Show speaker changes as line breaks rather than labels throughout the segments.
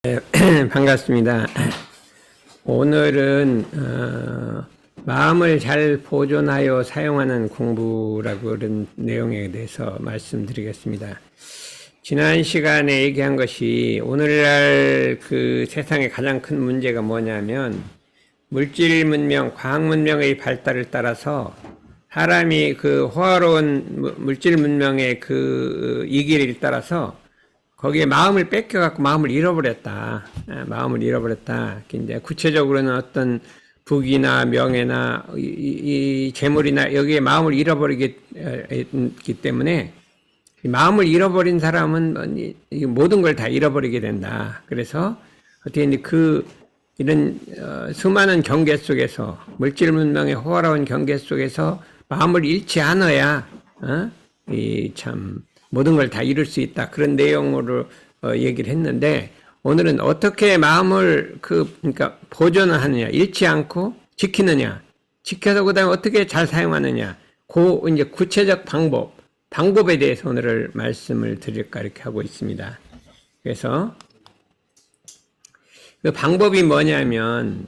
반갑습니다. 오늘은 마음을 잘 보존하여 사용하는 공부라고 그런 내용에 대해서 말씀드리겠습니다. 지난 시간에 얘기한 것이 오늘날 그 세상의 가장 큰 문제가 뭐냐면 물질 문명, 과학 문명의 발달을 따라서 사람이 그 호화로운 물질 문명의 그 이 길을 따라서 거기에 마음을 뺏겨갖고 마음을 잃어버렸다. 마음을 잃어버렸다. 이제 구체적으로는 어떤 부귀나 명예나 이 재물이나 여기에 마음을 잃어버리기 때문에 마음을 잃어버린 사람은 모든 걸 다 잃어버리게 된다. 그래서 어떻게 이제 이런 수많은 경계 속에서 물질 문명의 호화로운 경계 속에서 마음을 잃지 않아야 참 모든 걸 다 이룰 수 있다. 그런 내용으로 얘기를 했는데 오늘은 어떻게 마음을 그러니까 보존을 하느냐, 잃지 않고 지키느냐, 지켜서 그다음에 어떻게 잘 사용하느냐, 이제 구체적 방법에 대해서 오늘 말씀을 드릴까 이렇게 하고 있습니다. 그래서 그 방법이 뭐냐면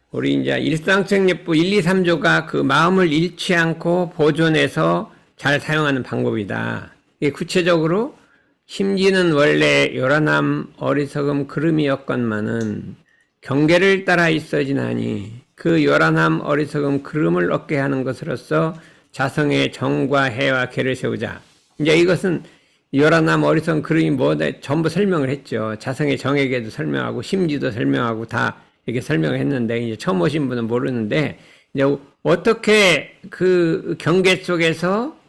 우리 이제 일상생活부 1, 2, 3조가 그 마음을 잃지 않고 보존해서 잘 사용하는 방법이다. 구체적으로 심지는 원래 요란함 어리석음 그름이었건만은 경계를 따라 있어지나니 그 요란함 어리석음 그름을 얻게 하는 것으로서 자성의 정과 해와 계를 세우자. 이제 이것은 요란함 어리석음 그름이 뭐다 전부 설명을 했죠. 자성의 정에게도 설명하고 심지도 설명하고 다 이렇게 설명을 했는데 이제 처음 오신 분은 모르는데 이제 어떻게 그 경계 속에서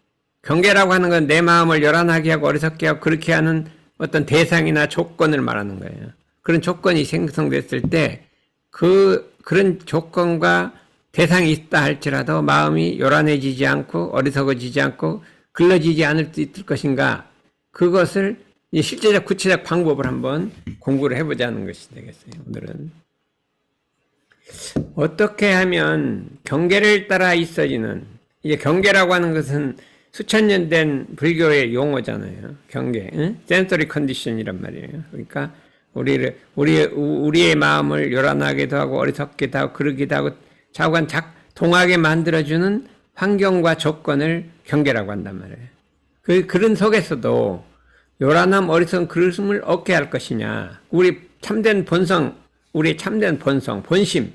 경계라고 하는 건 내 마음을 요란하게 하고 어리석게 하고 그렇게 하는 어떤 대상이나 조건을 말하는 거예요. 그런 조건이 생성됐을 때 그런 조건과 대상이 있다 할지라도 마음이 요란해지지 않고 어리석어지지 않고 글러지지 않을 수 있을 것인가, 그것을 실제적 구체적 방법을 한번 공부를 해보자는 것이 되겠어요. 오늘은 어떻게 하면 경계를 따라 있어지는, 이제 경계라고 하는 것은 수천 년 된 불교의 용어잖아요. 경계, 센서리 컨디션이란 말이에요. 그러니까 우리의 마음을 요란하게도 하고 어리석게도 하고 그러기도 하고 자관 동하게 만들어주는 환경과 조건을 경계라고 한단 말이에요. 그런 속에서도 요란함 어리석은 그릇을 얻게 할 것이냐, 우리의 참된 본성, 본심,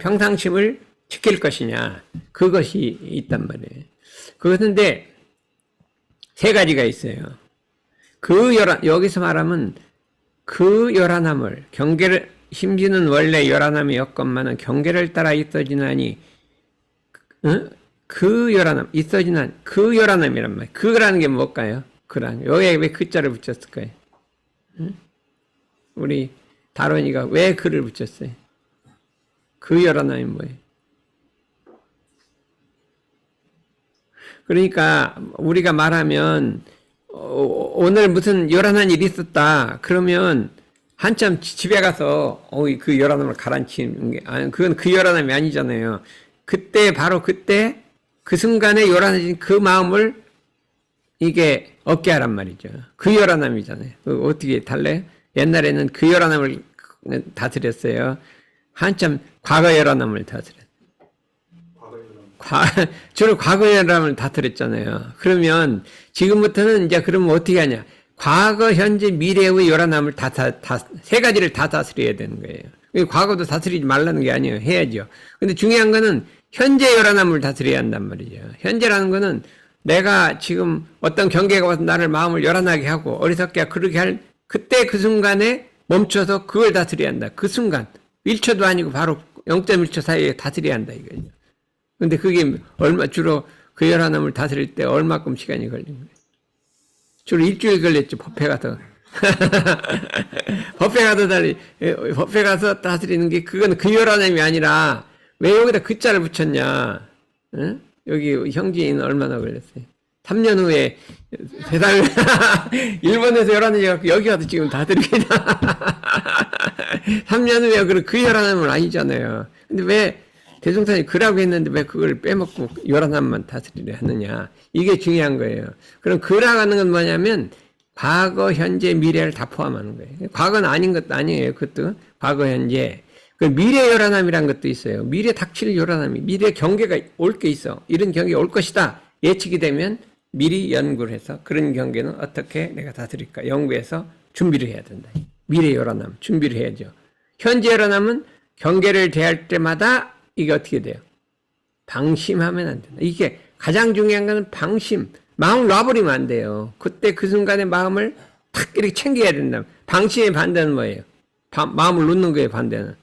평상심을 지킬 것이냐, 그것이 있단 말이에요. 그런데 세 가지가 있어요. 여기서 말하면 그 요란함을, 경계를, 심지는 원래 요란함이었건만은 경계를 따라 있어지나니, 그 요란함, 있어지난 그 요란함이란 말이에요. 그라는 게 뭘까요? 여기에 왜 그자를 붙였을까요? 우리 다론이가 왜 그를 붙였어요? 그 요란함이 뭐예요? 그러니까 우리가 말하면 오늘 무슨 요란한 일이 있었다 그러면 한참 집에 가서 그 요란함을 가라앉히는 게, 그건 그 요란함이 아니잖아요. 바로 그때 그 순간에 요란해진 그 마음을 이게 얻게 하란 말이죠. 그 요란함이잖아요. 어떻게 달래요? 옛날에는 그 요란함을 다스렸어요. 한참 과거 요란함을 다스렸어요. 주로 과거 요란함을 다스렸잖아요. 그러면 지금부터는 이제 그러면 어떻게 하냐? 과거, 현재, 미래의 요란함을 세 가지를 다 다스려야 되는 거예요. 과거도 다스리지 말라는 게 아니에요. 해야죠. 근데 중요한 거는 현재 요란함을 다스려야 한단 말이죠. 현재라는 거는 내가 지금 어떤 경계가 와서 나를 마음을 요란하게 하고 어리석게 하고 그렇게 할 그때 그 순간에 멈춰서 그걸 다스려야 한다. 그 순간 1초도 아니고 바로 0.1초 사이에 다스려야 한다 이거죠. 근데 그게 주로 그 요란함을 다스릴 때 얼마큼 시간이 걸린 거예요? 주로 일주일 걸렸죠. 법회 가서. 법회 가서 다스리는 게 그건 그 요란함이 아니라 왜 여기다 그자를 붙였냐? 응? 여기 형제인 얼마나 걸렸어요? 3년 후에 세상을 일본에서 요란해져갖고 여기 와서 지금 다스리겠다. 3년 후에 그 요란함은 아니잖아요. 근데 왜 대종사님이 그라고 했는데 왜 그걸 빼먹고 요란함만 다스리려 하느냐. 이게 중요한 거예요. 그럼 그라고 하는 건 뭐냐면 과거, 현재, 미래를 다 포함하는 거예요. 과거는 아닌 것도 아니에요. 그것도 과거, 현재. 그 미래 요란함이란 것도 있어요. 미래 닥칠 요란함이, 미래 경계가 올 게 있어. 이런 경계가 올 것이다. 예측이 되면 미리 연구를 해서 그런 경계는 어떻게 내가 다스릴까 연구해서 준비를 해야 된다. 미래 요란함 준비를 해야죠. 현재 요란함은 경계를 대할 때마다 이게 어떻게 돼요? 방심하면 안 된다. 이게 가장 중요한 것은 방심. 마음을 놔버리면 안 돼요. 그때 그 순간에 마음을 탁 이렇게 챙겨야 된다. 방심의 반대는 뭐예요? 마음을 놓는 거예요, 반대는.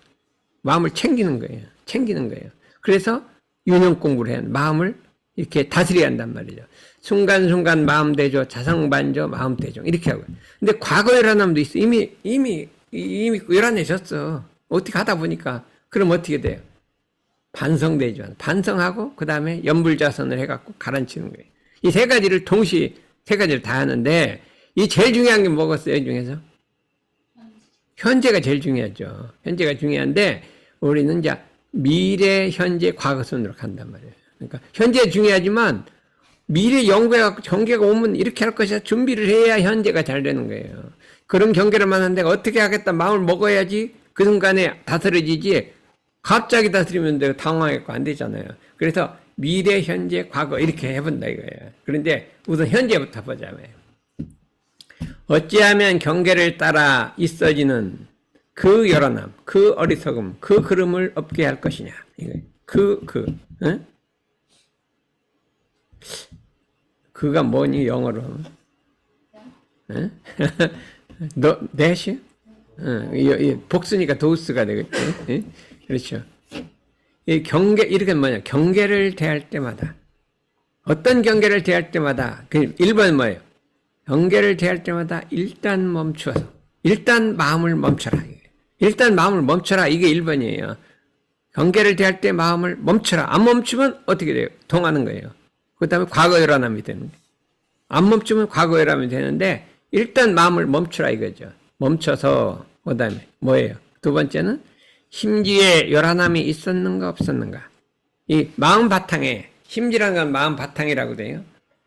마음을 챙기는 거예요. 챙기는 거예요. 그래서 윤형 공부를 해야 마음을 이렇게 다스려야 한단 말이죠. 순간순간 마음 대조, 자성반조, 마음 대조. 이렇게 하고요. 근데 과거에 요란함도 있어. 이미 요란해졌어. 어떻게 하다 보니까. 그럼 어떻게 돼요? 반성대조. 반성하고, 그 다음에 연불자선을 해갖고 가라앉히는 거예요. 이 세 가지를 동시에, 세 가지를 다 하는데, 이 제일 중요한 게 뭐겠어요, 이 중에서? 현재가 제일 중요하죠. 현재가 중요한데, 우리는 이제 미래, 현재, 과거 순으로 간단 말이에요. 그러니까, 현재 중요하지만, 미래 연구해갖고 경계가 오면 이렇게 할 것이야. 준비를 해야 현재가 잘 되는 거예요. 그런 경계를 만났는데 어떻게 하겠다. 마음을 먹어야지 그 순간에 다스려지지. 갑자기 다스리면 내가 당황하고 안 되잖아요. 그래서 미래, 현재, 과거 이렇게 해본다 이거예요. 그런데 우선 현재부터 보자고요. 어찌하면 경계를 따라 있어지는 그 요란함, 그 어리석음, 그 그름을 없게 할 것이냐. 이거예요. 응? 그가 뭐니 영어로? 응? 너 대시? 복수니까 도우스가 되겠지. 응? 그렇죠. 이 경계 이렇게 뭐냐? 경계를 대할 때마다 어떤 경계를 대할 때마다 그 1번 뭐예요? 경계를 대할 때마다 일단 멈추어서 일단 마음을 멈춰라. 일단 마음을 멈춰라. 이게 1번이에요. 경계를 대할 때 마음을 멈춰라. 안 멈추면 어떻게 돼요? 통하는 거예요. 그 다음에 과거 요란함이 되는 거예요. 안 멈추면 과거 요란함이 되는데 일단 마음을 멈추라 이거죠. 멈춰서 그 다음에 뭐예요? 두 번째는 심지에 요란함이 있었는가 없었는가. 이 마음 바탕에 심지라는 건 마음 바탕이라고 돼요.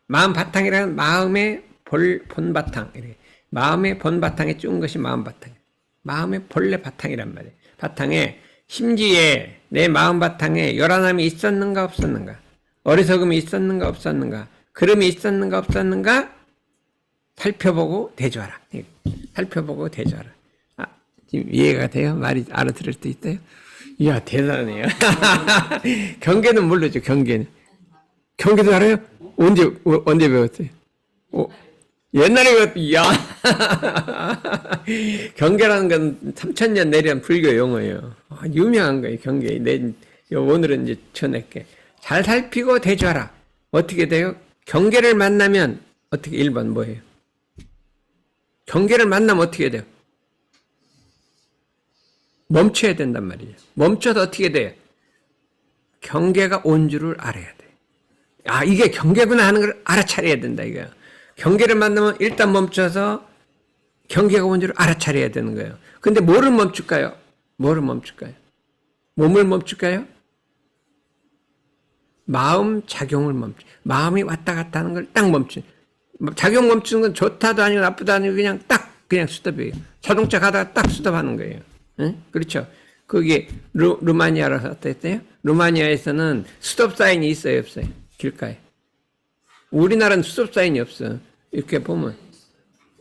마음 바탕이라는 마음의 본바탕. 마음의 본바탕에 쭉 것이 마음 바탕. 마음의 본래 바탕이란 말이에요. 바탕에 심지에 내 마음 바탕에 요란함이 있었는가 없었는가. 어리석음이 있었는가 없었는가. 그름이 있었는가 없었는가. 살펴보고 대조하라. 살펴보고 대조하라. 아, 지금 이해가 돼요? 말이 알아들을 때 있어요? 이야, 대단해요. 경계는 모르죠, 경계는. 경계도 알아요? 언제 배웠어요? 옛날에 배웠지, 야. 경계라는 건 3000년 내려온 불교 용어예요. 유명한 거예요, 경계. 오늘은 이제 전할게. 잘 살피고 대조하라. 어떻게 돼요? 경계를 만나면, 어떻게, 1번 뭐예요? 경계를 만나면 어떻게 돼요? 멈춰야 된단 말이에요. 멈춰서 어떻게 돼요? 경계가 온 줄을 알아야 돼. 아, 이게 경계구나 하는 걸 알아차려야 된다, 이거야. 경계를 만나면 일단 멈춰서 경계가 온 줄을 알아차려야 되는 거예요. 근데 뭐를 멈출까요? 뭐를 멈출까요? 몸을 멈출까요? 마음 작용을 멈춰. 마음이 왔다 갔다 하는 걸 딱 멈춰. 작용 멈추는 건 좋다도 아니고 나쁘다 아니고 그냥 스톱이에요. 자동차 가다가 딱 스톱하는 거예요. 응? 그렇죠. 그게 루마니아라서 어땠어요? 루마니아에서는 스톱 사인이 있어요, 없어요? 길가에. 우리나라는 스톱 사인이 없어. 이렇게 보면.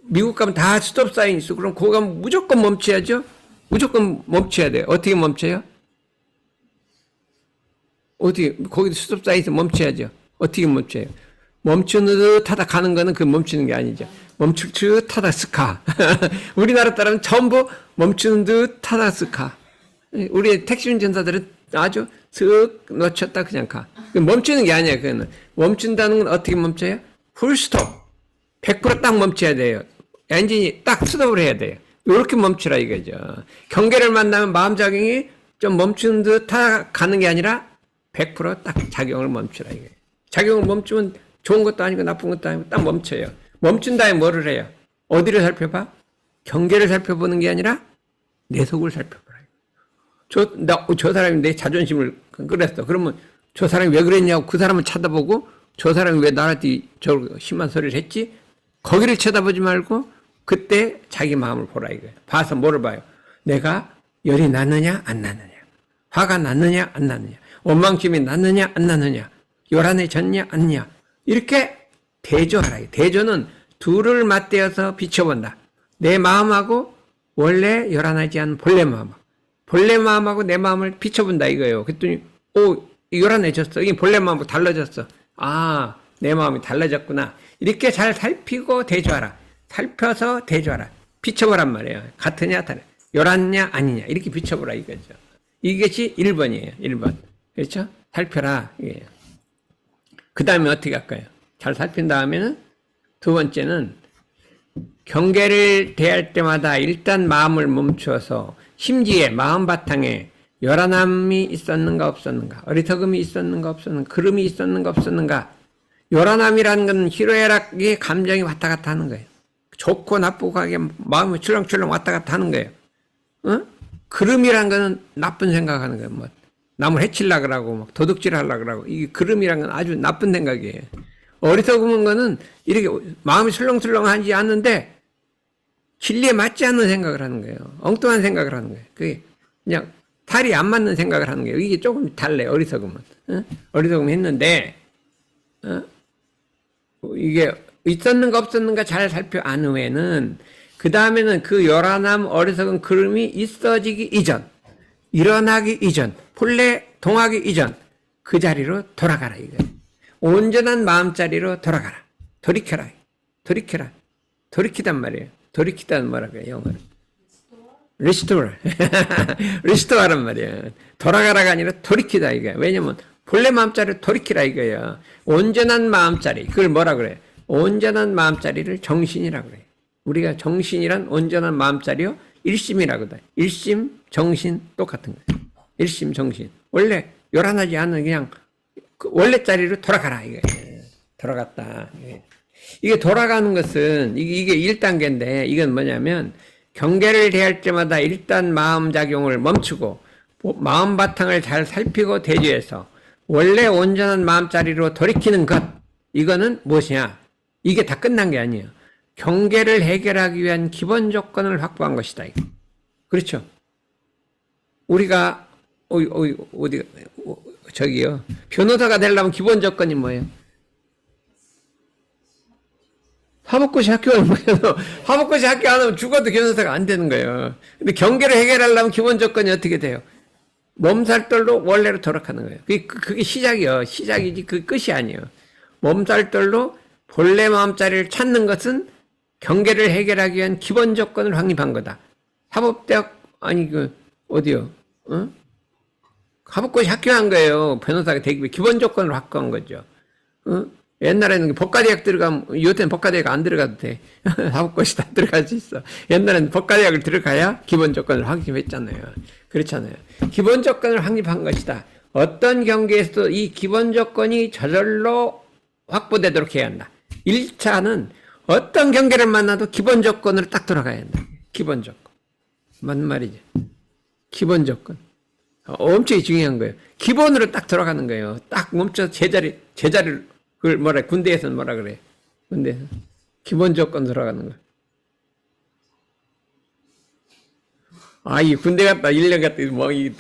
미국 가면 다 스톱 사인이 있어. 그럼 거기 가면 무조건 멈춰야죠? 무조건 멈춰야 돼요. 어떻게 멈춰요? 거기도 스톱 사인에서 멈춰야죠. 어떻게 멈춰요? 멈추는 듯 하다 가는 거는 그 멈추는 게 아니죠. 멈출 듯 하다 스카. 우리나라 따라는 전부 멈추는 듯 하다 스카. 우리 택시 운전사들은 아주 슥 놓쳤다 그냥 가. 멈추는 게 아니야, 그거는. 멈춘다는 건 어떻게 멈춰요? 풀스톱. 100%딱 멈춰야 돼요. 엔진이 딱 스톱을 해야 돼요. 이렇게 멈추라 이거죠. 경계를 만나면 마음작용이 좀 멈추는 듯 하다 가는 게 아니라 100%딱 작용을 멈추라 이거예요. 작용을 멈추면 좋은 것도 아니고 나쁜 것도 아니고 딱 멈춰요. 멈춘 다음에 뭐를 해요? 어디를 살펴봐? 경계를 살펴보는 게 아니라 내 속을 살펴보라. 저 사람이 내 자존심을 끌었어. 그러면 저 사람이 왜 그랬냐고 그 사람을 쳐다보고 저 사람이 왜 나한테 저 심한 소리를 했지? 거기를 쳐다보지 말고 그때 자기 마음을 보라 이거예요. 봐서 뭐를 봐요? 내가 열이 났느냐 안 났느냐, 화가 났느냐 안 났느냐, 원망심이 났느냐 안 났느냐, 요란해졌냐 않냐, 이렇게 대조하라. 대조는 둘을 맞대어서 비춰본다. 내 마음하고 원래 요란하지 않은 본래 마음하고 내 마음을 비춰본다 이거예요. 그랬더니 요란해졌어. 이게 본래 마음하고 달라졌어. 아, 내 마음이 달라졌구나. 이렇게 잘 살피고 대조하라. 살펴서 대조하라. 비춰보란 말이에요. 같으냐 다르냐, 요란냐 아니냐, 이렇게 비춰보라 이거죠. 이것이 1번이에요. 1번. 그렇죠? 살펴라 이게요. 그 다음에 어떻게 할까요? 잘 살핀 다음에는 두 번째는 경계를 대할 때마다 일단 마음을 멈추어서 심지에 마음 바탕에 요란함이 있었는가 없었는가, 어리석음이 있었는가 없었는가, 그름이 있었는가 없었는가. 요란함이라는 건 희로애락의 감정이 왔다 갔다 하는 거예요. 좋고 나쁘고 하게 마음이 출렁출렁 왔다 갔다 하는 거예요. 그름이라는 거는 나쁜 생각하는 거예요. 뭐 남을 해치려고 그러고 막 도둑질 하려고 그러고, 이게 그름이라는 건 아주 나쁜 생각이에요. 어리석은 거는 이렇게 마음이 술렁술렁하지 않는데 진리에 맞지 않는 생각을 하는 거예요. 엉뚱한 생각을 하는 거예요. 그게 그냥 탈이 안 맞는 생각을 하는 거예요. 이게 조금 달라요. 어리석음은. 어리석음 했는데 이게 있었는가 없었는가 잘 살펴 안 후에는 그 다음에는 그 요란함, 어리석은 그름이 있어지기 이전, 일어나기 이전, 본래 동하기 이전 그 자리로 돌아가라 이거예요. 온전한 마음자리로 돌아가라. 돌이켜라. 돌이켜라. 돌이키단 말이에요. 돌이키다는 뭐라고요? 영어로. restore. restore란 말이에요. 돌아가라가 아니라 돌이키다 이거예요. 왜냐면 본래 마음자리를 돌이키라 이거예요. 온전한 마음자리. 그걸 뭐라 그래요? 온전한 마음자리를 정신이라고 그래요. 우리가 정신이란 온전한 마음자리요. 일심이라고 해요. 일심, 정신 똑같은 거예요. 일심, 정신. 원래 요란하지 않은 그냥 그 원래 자리로 돌아가라 이거예요. 돌아갔다. 이게 돌아가는 것은 이게 1단계인데 이건 뭐냐면 경계를 대할 때마다 일단 마음작용을 멈추고 마음 바탕을 잘 살피고 대조해서 원래 온전한 마음자리로 돌이키는 것. 이거는 무엇이냐? 이게 다 끝난 게 아니에요. 경계를 해결하기 위한 기본 조건을 확보한 것이다. 그렇죠? 우리가 어디 저기요. 변호사가 되려면 기본 조건이 뭐예요? 화복고시 학교 하는 거예요. 화복고시 학교 안 하면 죽어도 변호사가 안 되는 거예요. 근데 경계를 해결하려면 기본 조건이 어떻게 돼요? 몸살떨로 원래로 돌아가는 거예요. 그게 시작이요. 시작이지 그 끝이 아니에요. 몸살떨로 본래 마음자리를 찾는 것은 경계를 해결하기 위한 기본 조건을 확립한 거다. 사법대학 아니 어디요? 화복고시 합격한 거예요. 변호사가 되기 위해 기본 조건을 확보한 거죠. 옛날에는 법과대학 들어가면, 요새는 법과대학 안 들어가도 돼. 사법고시 다 들어갈 수 있어. 옛날에는 법과대학을 들어가야 기본 조건을 확립했잖아요. 그렇잖아요. 기본 조건을 확립한 것이다. 어떤 경계에서도 이 기본 조건이 저절로 확보되도록 해야 한다. 1차는 어떤 경계를 만나도 기본 조건으로 딱 돌아가야 한다. 기본 조건. 맞는 말이죠. 기본 조건. 엄청 중요한 거예요. 기본으로 딱 들어가는 거예요. 딱 멈춰서 제자리를, 그걸 군대에서는 뭐라 그래? 군대에서. 기본 조건 들어가는 거예요. 이 군대 갔다, 1년 갔다,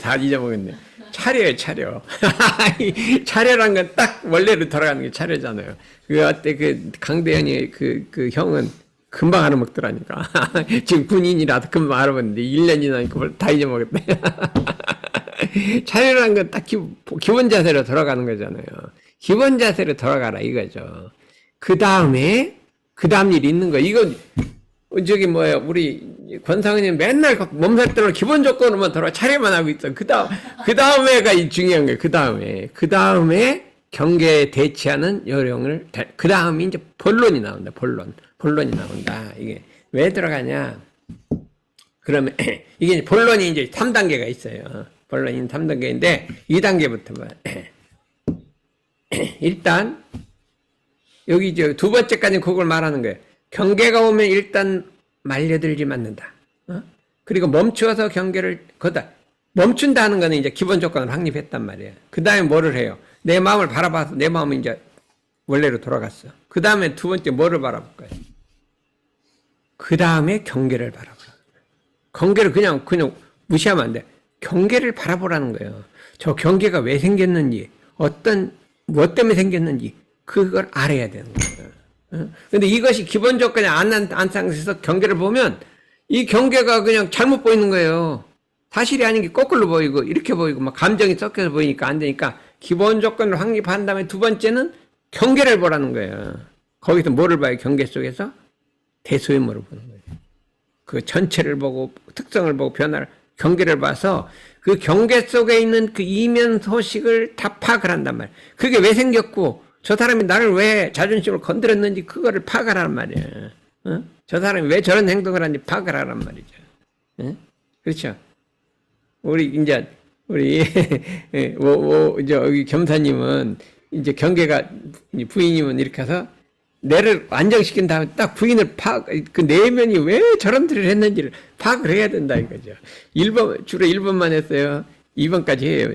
다 잊어먹었네. 차려요, 차려. 차려란 건 딱 원래로 돌아가는 게 차려잖아요. 그때 강대현이 그 형은 금방 알아먹더라니까. 지금 군인이라도 금방 알아먹는데 1년 지나니까 그걸 다 잊어먹었대. 차려란 건 딱 기본 자세로 돌아가는 거잖아요. 기본 자세로 돌아가라 이거죠. 그 다음 일이 있는 거. 이건 우리 권상은이 맨날 몸살대로 기본 조건으로만 돌아 차례만 하고 있어. 그 다음에가 중요한 거예요. 그 다음에 경계에 대치하는 요령을, 그 다음에 이제 본론이 나온다. 본론이 나온다. 이게 왜 들어가냐? 그러면 이게 본론이 이제 3단계가 있어요. 본론이 3단계인데 2단계부터 봐. 일단 여기 두 번째까지 그걸 말하는 거예요. 경계가 오면 일단 말려들지 않는다. 그리고 멈추어서 경계를 거다. 멈춘다는 거는 이제 기본 조건을 확립했단 말이에요. 그 다음에 뭐를 해요? 내 마음을 바라봐서 내 마음이 이제 원래로 돌아갔어. 그 다음에 두 번째 뭐를 바라볼까요? 그 다음에 경계를 바라보라. 경계를 그냥 무시하면 안 돼. 경계를 바라보라는 거예요. 저 경계가 왜 생겼는지, 무엇 때문에 생겼는지, 그걸 알아야 되는 거예요. 근데 이것이 기본 조건이 안 상태에서 경계를 보면, 이 경계가 그냥 잘못 보이는 거예요. 사실이 아닌 게 거꾸로 보이고, 이렇게 보이고, 막 감정이 섞여서 보이니까 안 되니까, 기본 조건을 확립한 다음에 두 번째는 경계를 보라는 거예요. 거기서 뭐를 봐요? 경계 속에서? 대소유물을 보는 거예요. 그 전체를 보고, 특성을 보고, 변화를, 경계를 봐서, 그 경계 속에 있는 그 이면 소식을 다 파악을 한단 말이에요. 그게 왜 생겼고, 저 사람이 나를 왜 자존심을 건드렸는지 그거를 파악을 하란 말이에요. 어? 저 사람이 왜 저런 행동을 하는지 파악을 하란 말이죠. 어? 그렇죠? 우리 여기 겸사님은 이제 경계가 부인이면 이렇게 해서 내를 안정시킨 다음에 딱 부인을 그 내면이 왜 저런 일을 했는지를 파악을 해야 된다 이거죠. 1번, 주로 1번만 했어요. 2번까지 해요.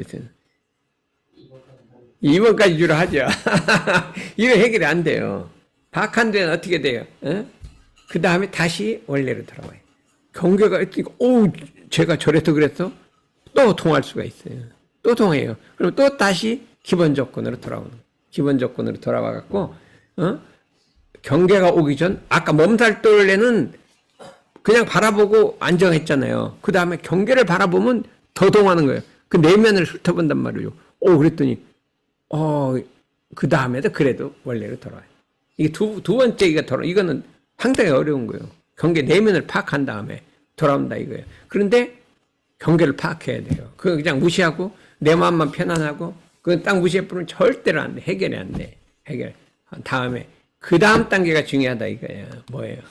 2번까지 주로 하죠. 이거 해결이 안 돼요. 파악한 데는 어떻게 돼요? 어? 그 다음에 다시 원래로 돌아와요. 경계가 있으니까, 제가 저래서 그랬어? 또 통할 수가 있어요. 또 통해요. 그럼 또 다시 기본 조건으로 돌아오는 거예요. 기본 조건으로 돌아와갖고, 경계가 오기 전, 아까 몸살 떨래는 그냥 바라보고 안정했잖아요. 그 다음에 경계를 바라보면 더 동하는 거예요. 그 내면을 훑어본단 말이에요. 그랬더니, 그 다음에도 그래도 원래로 돌아와요. 이게 두 번째가 이거는 상당히 어려운 거예요. 경계 내면을 파악한 다음에 돌아온다 이거예요. 그런데 경계를 파악해야 돼요. 그거 그냥 무시하고 내 마음만 편안하고 그건 딱 무시해버리면 절대로 안 돼. 해결이 안 돼. 해결. 다음에 그 다음 단계가 중요하다 이거예요. 뭐예요?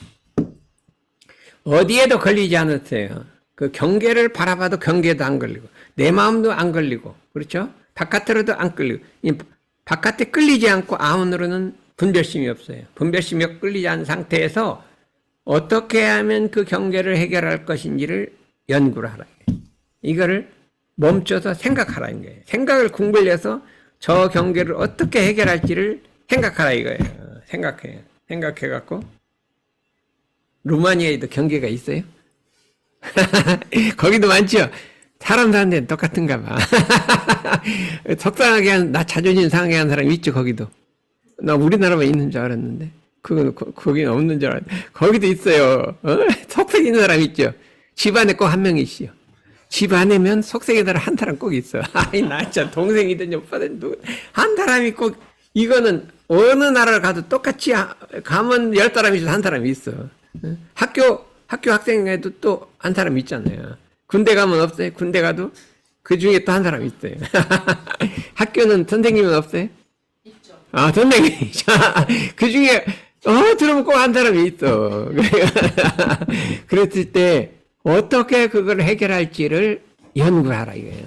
어디에도 걸리지 않았어요. 그 경계를 바라봐도 경계도 안 걸리고 내 마음도 안 걸리고 그렇죠? 바깥으로도 안 끌리고 바깥에 끌리지 않고 안으로는 분별심이 없어요. 분별심이 끌리지 않은 상태에서 어떻게 하면 그 경계를 해결할 것인지를 연구를 하라. 이거를 멈춰서 생각하라는 거예요. 생각을 궁궐려서 저 경계를 어떻게 해결할지를 생각하라 이거예요. 생각해갖고 루마니아에도 경계가 있어요? 거기도 많죠? 사람 사는 데는 똑같은가 봐. 속상하게 나 자존심 상하게 한 사람이 있죠, 거기도. 나 우리나라만 있는 줄 알았는데. 거기는 없는 줄 알았는데. 거기도 있어요. 속색 있는 사람 있죠? 집안에 꼭 한 명 있어요. 집 안에면 속색이들 한 사람 꼭 있어. 나 진짜 동생이든 오빠든 한 사람이 꼭, 이거는 어느 나라를 가도 똑같이 가면 10사람이 있어, 한 사람이 있어. 학교 학생에도 또 한 사람 있잖아요. 군대 가면 없어요? 군대 가도 그 중에 또 한 사람 있어요. 학교는 선생님은 없어요? 있죠. 선생님이죠. 그 중에, 들으면 꼭 한 사람이 있어. 그랬을 때, 어떻게 그걸 해결할지를 연구하라, 이거예요.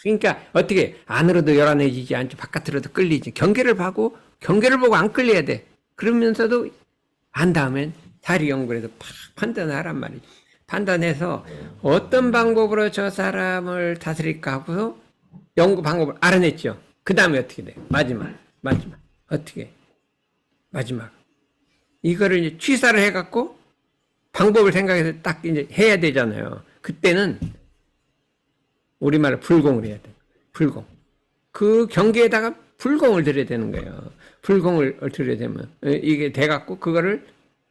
그러니까, 어떻게, 안으로도 열안해지지 않죠. 바깥으로도 끌리지. 경계를 보고 안 끌려야 돼. 그러면서도, 안 다음엔 자리 연구를 해서 판단을 하란 말이죠. 판단해서 어떤 방법으로 저 사람을 다스릴까 하고서 연구 방법을 알아냈죠. 그 다음에 어떻게 돼요? 마지막. 어떻게? 마지막. 이거를 이제 취사를 해갖고 방법을 생각해서 딱 이제 해야 되잖아요. 그때는 우리말로 불공을 해야 돼요. 불공. 그 경계에다가 불공을 들여야 되는 거예요. 불공을 들여야 되면 이게 돼갖고 그거를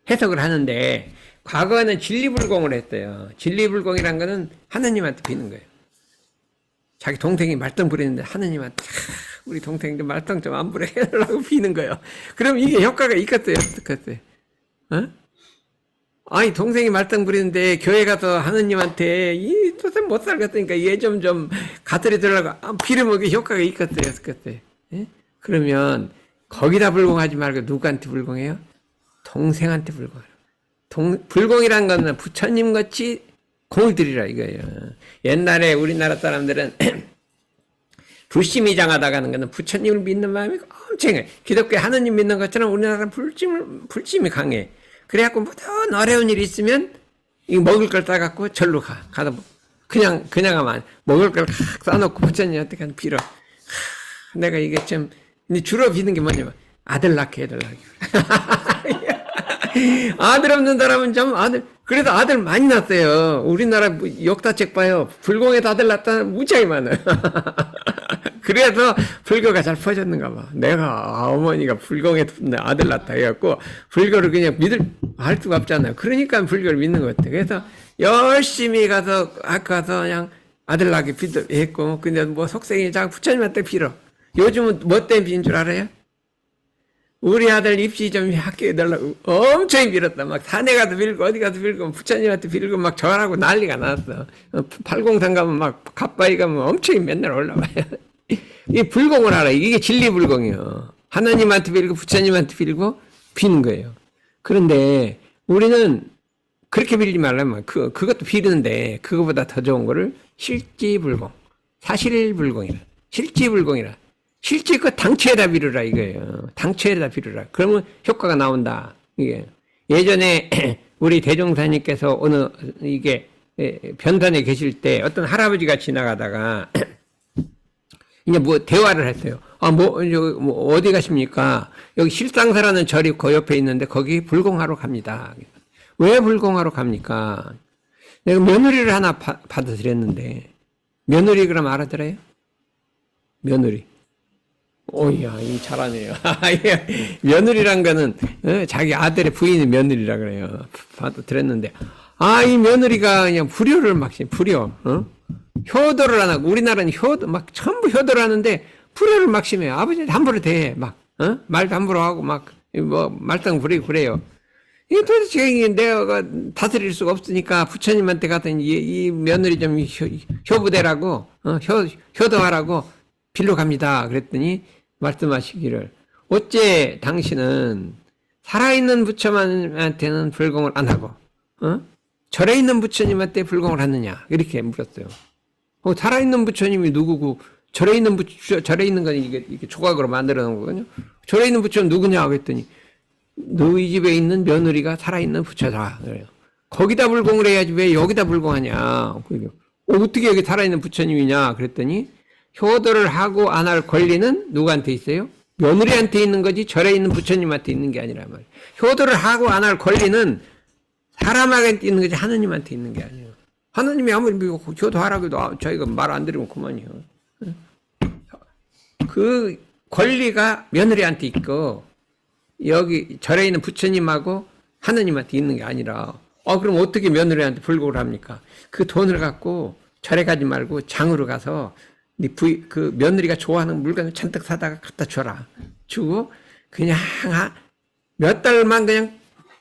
해석을 하는데 과거에는 진리불공을 했어요. 진리불공이란 거는 하느님한테 비는 거예요. 자기 동생이 말썽 부리는데 하느님한테 우리 동생 좀 말썽 좀 안 부리게 해달라고 비는 거예요. 그럼 이게 효과가 있겠어요? 어떻겠어요? 아니 동생이 말썽 부리는데 교회 가서 하느님한테 이 도대체 못 살겠으니까 얘 좀 가들이 들라고 비르면 그 효과가 있겠어요? 어떻겠어요? 그러면 거기다 불공하지 말고 누구한테 불공해요? 동생한테 불공해요. 불공이란 거는 부처님 같이 공을 들이라 이거예요. 옛날에 우리나라 사람들은 불심이장하다가는 거는 부처님을 믿는 마음이 엄청해. 기독교 하느님 믿는 것처럼 우리나라는 불심이 강해. 그래갖고 뭐든 어려운 일이 있으면 이 먹을 걸 싸갖고 절로 가다 그냥 하면 먹을 걸 싸놓고 부처님한테 그냥 빌어. 내가 이게 좀 주로 비는 게 뭐냐면 아들 낳게 해달라고. 아들 없는 사람은 좀 그래도 아들 많이 낳았어요. 우리나라 역사책 봐요. 불공에도 아들 낳았다는 무지하게 많아요. 그래서 불교가 잘 퍼졌는가 봐. 내가 어머니가 불공에 아들 낳았다 해갖고 불교를 그냥 할 수가 없잖아요. 그러니까 불교를 믿는 것 같아. 그래서 열심히 가서 그냥 아들 낳기 했고, 근데 뭐 속생이 자꾸 부처님한테 빌어. 요즘은 뭐 때문에 빈 줄 알아요? 우리 아들 입시 좀 학교에 넣으려고 엄청 빌었다. 막 산에 가서 빌고 어디 가서 빌고 부처님한테 빌고 막 절하고 난리가 났어. 803 가면 막 갑바위 가면 엄청 맨날 올라와요. 이 불공을 알아. 이게 진리 불공이요. 하나님한테 빌고 부처님한테 빌고 비는 거예요. 그런데 우리는 그렇게 빌지 말라면 그것도 비는데 그거보다 더 좋은 거를 실지불공, 사실불공이라, 실지불공이라. 실제 그 당초에다 빌으라 이거예요. 당초에다 빌으라. 그러면 효과가 나온다. 이게 예전에 우리 대종사님께서 어느 이게 변산에 계실 때 어떤 할아버지가 지나가다가 이제 뭐 대화를 했어요. 뭐 어디 가십니까? 여기 실상사라는 절이 그 옆에 있는데 거기 불공하러 갑니다. 왜 불공하러 갑니까? 내가 며느리를 하나 받아들였는데 며느리 그럼 알아들어요? 며느리. 오야, 이 잘하네요. 며느리란 거는 자기 아들의 부인의 며느리라 그래요. 받아들였는데 이 며느리가 그냥 불효를 막 불효. 효도를 안 하고 우리나라는 막 전부 효도를 하는데 불효를 막 심해요. 아버지한테 함부로 대해 막 말도 함부로 하고 막 뭐 말썽 부리고 그래요. 이게 도대체 내가 다스릴 수가 없으니까 부처님한테 가더니 이 며느리 좀 효부대라고 효도하라고 빌러 갑니다. 그랬더니 말씀하시기를 어째 당신은 살아있는 부처님한테는 불공을 안 하고 절에 있는 부처님한테 불공을 하느냐 이렇게 물었어요. 살아있는 부처님이 누구고 절에 있는 건 이게 조각으로 만들어 놓은 거거든요. 절에 있는 부처는 누구냐 그랬더니 너희 집에 있는 며느리가 살아있는 부처다. 그래요. 거기다 불공을 해야지 왜 여기다 불공하냐. 어떻게 여기 살아있는 부처님이냐 그랬더니 효도를 하고 안 할 권리는 누구한테 있어요? 며느리한테 있는 거지 절에 있는 부처님한테 있는 게 아니라 말이에요. 효도를 하고 안 할 권리는 사람한테 있는 거지 하느님한테 있는 게 아니에요. 하느님이 아무리 효도하라고 해도 저희가 말 안 들으면 그만이요. 그 권리가 며느리한테 있고 여기 절에 있는 부처님하고 하느님한테 있는 게 아니라 그럼 어떻게 며느리한테 불공을 합니까? 그 돈을 갖고 절에 가지 말고 장으로 가서 그 며느리가 좋아하는 물건을 잔뜩 사다가 갖다 줘라. 주고 그냥 몇 달만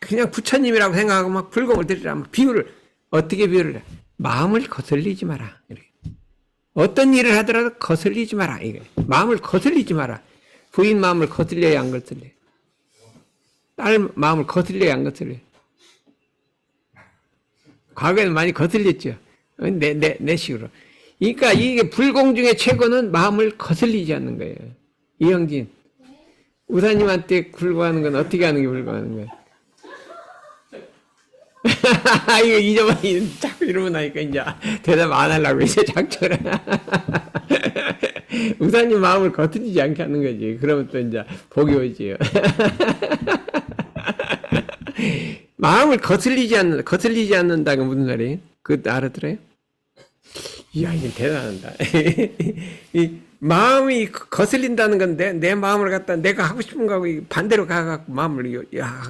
그냥 부처님이라고 생각하고 막 불공을 드리라. 비유를 어떻게 비유를 해? 마음을 거슬리지 마라. 이렇게. 어떤 일을 하더라도 거슬리지 마라. 이게 마음을 거슬리지 마라. 부인 마음을 거슬려야 안 거슬려. 딸 마음을 거슬려야 안 거슬려. 과거에는 많이 거슬렸죠. 내 식으로. 그러니까 이게 불공 중에 최고는 마음을 거슬리지 않는 거예요. 이영진, 우사님한테 불공하는 건 어떻게 하는 게 불공하는 거야? 이거 잊어버리 자꾸 이러면 나니까 이제 대답 안 하려고 이제 작전을. 우사님 마음을 거슬리지 않게 하는 거지. 그러면 또 이제 복이 오지요. 마음을 거슬리지 않는다가 무슨 말이에요? 그거 알아들어요? 이야, 이게 대단하다. 이 마음이 거슬린다는 건 내 마음을 갖다 내가 하고 싶은 거하고 반대로 가갖고 마음을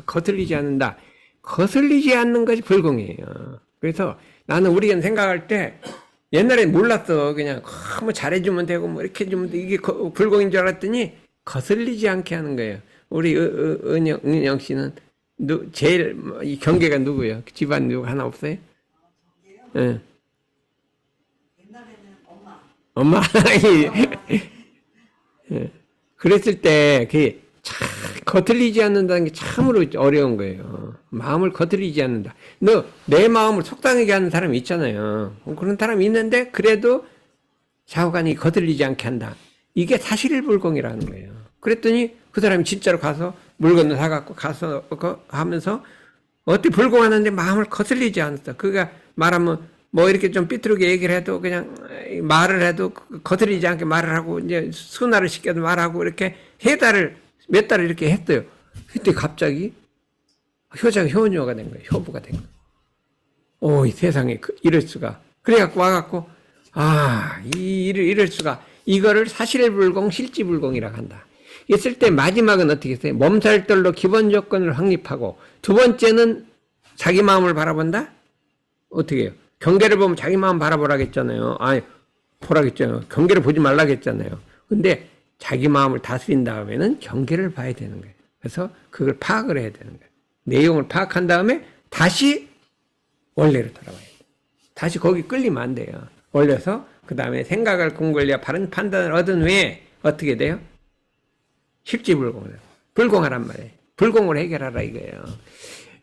거슬리지 않는다. 거슬리지 않는 것이 불공이에요. 그래서 나는 우리가 생각할 때 옛날엔 몰랐어. 그냥 뭐 잘해주면 되고 뭐 이렇게 해주면 돼. 이게 불공인 줄 알았더니 거슬리지 않게 하는 거예요. 우리 은영 씨는 제일 이 경계가 누구예요? 집안 누구 하나 없어요? 예. 엄마. 예. 그랬을 때 참 거슬리지 않는다는 게 참으로 어려운 거예요. 마음을 거슬리지 않는다. 내 마음을 속상하게 하는 사람이 있잖아요. 그런 사람이 있는데 그래도 좌우간이 거슬리지 않게 한다. 이게 사실불공이라는 거예요. 그랬더니 그 사람이 진짜로 가서 물건을 사갖고 가서 하면서 어떻게 불공하는데 마음을 거슬리지 않았어. 그가 말하면 뭐 이렇게 좀 삐뚤게 얘기를 해도 그냥 말을 해도 거슬리지 않게 말을 하고 이제 순화를 시켜도 말하고 이렇게 몇 달을 이렇게 했어요. 그때 갑자기 효녀가 된 거예요. 효부가 된 거예요. 오, 이 세상에 이럴 수가. 그래갖고 와갖고 이럴 수가. 이거를 사실불공, 실지불공이라고 한다. 있을 때 마지막은 어떻게 했어요? 몸살떨로 기본 조건을 확립하고 두 번째는 자기 마음을 바라본다? 어떻게 해요? 경계를 보면 자기 마음 바라보라겠잖아요. 보라겠잖아요. 경계를 보지 말라겠잖아요. 근데 자기 마음을 다스린 다음에는 경계를 봐야 되는 거예요. 그래서 그걸 파악을 해야 되는 거예요. 내용을 파악한 다음에 다시 원래로 돌아와야 돼요. 다시 거기 끌리면 안 돼요. 올려서 그 다음에 생각을 공부하려 바른 판단을 얻은 후에 어떻게 돼요? 실지불공을 불공하란 말이에요. 불공을 해결하라 이거예요.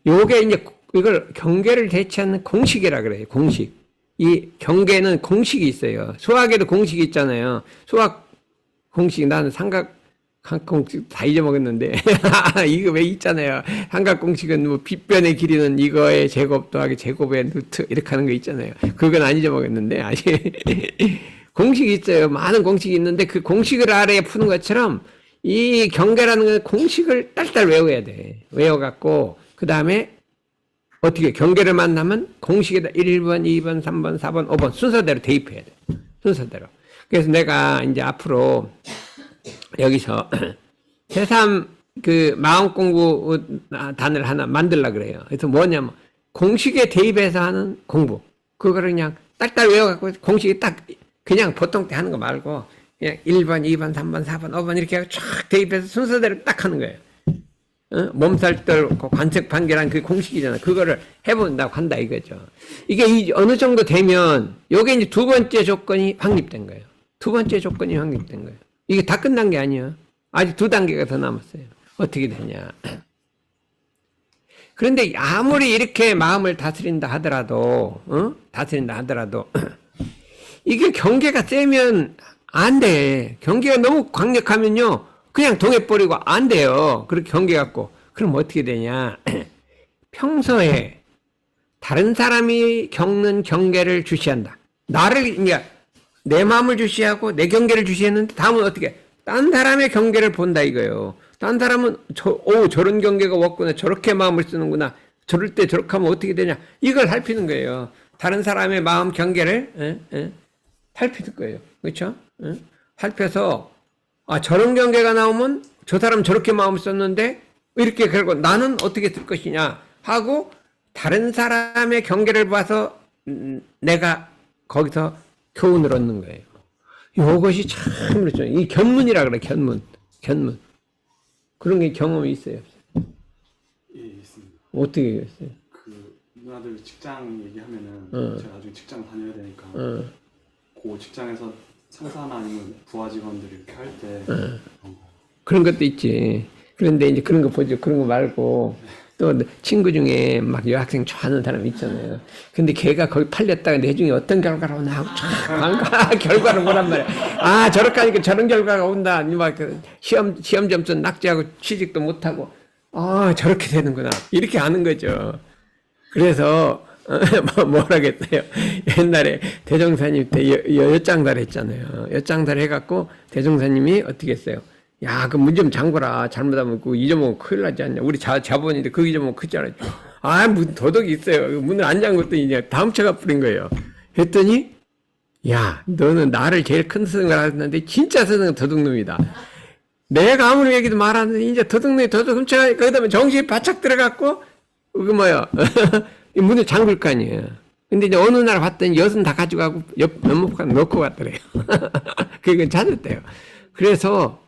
요게 이제 이걸 경계를 대체하는 공식이라 그래요. 공식. 이 경계는 공식이 있어요. 수학에도 공식이 있잖아요. 수학 공식 나는 삼각공식 다 잊어먹었는데 이거 왜 있잖아요. 삼각공식은 뭐 빗변의 길이는 이거의 제곱 더하기 제곱의 루트 이렇게 하는 거 있잖아요. 그건 안 잊어먹었는데 아직 공식이 있어요. 많은 공식이 있는데 그 공식을 아래에 푸는 것처럼 이 경계라는 건 공식을 딸딸 외워야 돼. 외워갖고 그 다음에 어떻게 경계를 만나면 공식에다 1번, 2번, 3번, 4번, 5번 순서대로 대입해야 돼. 순서대로. 그래서 내가 이제 앞으로 여기서 새삼 그 마음 공부 단을 하나 만들려고 그래요. 그래서 뭐냐면 공식에 대입해서 하는 공부. 그거를 그냥 딸딸 외워갖고 공식에 딱 그냥 보통 때 하는 거 말고 그냥 1번, 2번, 3번, 4번, 5번 이렇게 하고 쫙 대입해서 순서대로 딱 하는 거예요. 몸살떨 관측 판결한 그 공식이잖아. 그거를 해본다고 한다 이거죠. 이게 어느 정도 되면 요게 이제 두 번째 조건이 확립된 거예요. 두 번째 조건이 확립된 거예요. 이게 다 끝난 게 아니에요. 아직 두 단계가 더 남았어요. 어떻게 되냐. 그런데 아무리 이렇게 마음을 다스린다 하더라도 이게 경계가 세면 안 돼. 경계가 너무 강력하면요. 그냥 동해버리고 안 돼요. 그렇게 경계 갖고. 그럼 어떻게 되냐. 평소에 다른 사람이 겪는 경계를 주시한다. 그러니까 내 마음을 주시하고 내 경계를 주시했는데 다음은 어떻게 딴 사람의 경계를 본다 이거예요. 딴 사람은 저런 경계가 왔구나. 저렇게 마음을 쓰는구나. 저럴 때 저렇게 하면 어떻게 되냐. 이걸 살피는 거예요. 다른 사람의 마음 경계를 살피는 거예요. 그렇죠? 살펴서 저런 경계가 나오면 저 사람 저렇게 마음을 썼는데 이렇게 결국 나는 어떻게 쓸 것이냐 하고 다른 사람의 경계를 봐서 내가 거기서 교훈을 얻는 거예요. 이것이 참 그렇죠. 이 견문이라 그래. 견문. 그런 게 경험이 있어요.
예, 있습니다.
어떻게 있어요?
그 누나들 직장 얘기하면은 제가 나중에 직장 다녀야 되니까 그 직장에서 상사나 아니면 부하 직원들이 이렇게 할 때
그런 것도 있지. 그런데 이제 그런 거 보죠. 그런 거 말고 또 친구 중에 막 여학생 좋아하는 사람 있잖아요. 근데 걔가 거기 팔렸다가 나중에 어떤 결과가 오나 하고 쫙 결과를 보란 말이야. 저렇게 하니까 저런 결과가 온다. 막 시험 점수 낙제하고 취직도 못하고 저렇게 되는구나. 이렇게 아는 거죠. 그래서 뭐라겠어요. 옛날에 대종사님 때 엿장달 했잖아요. 엿장달 해갖고 대종사님이 어떻게 했어요? 야, 그 문 좀 잠궈라. 잘못하면 그 잊어먹으면 큰일 나지 않냐. 우리 자본인데 그 잊어먹으면 크잖아. 무슨 도덕이 있어요. 문을 안 잠궜더니 이제 다 훔쳐가 뿌린 거예요. 했더니 야, 너는 나를 제일 큰 스승을 하는데 진짜 스승은 도둑놈이다. 내가 아무리 얘기도 말하는데 이제 도둑놈이 도둑 훔쳐가니까 그다음에 정신이 바짝 들어갔고 이 문을 잠글 거 아니에요. 근데 이제 어느 날 봤더니 엿은 다 가져가고 면목판 놓고 갔더래요. 그건 찾았대요. 그래서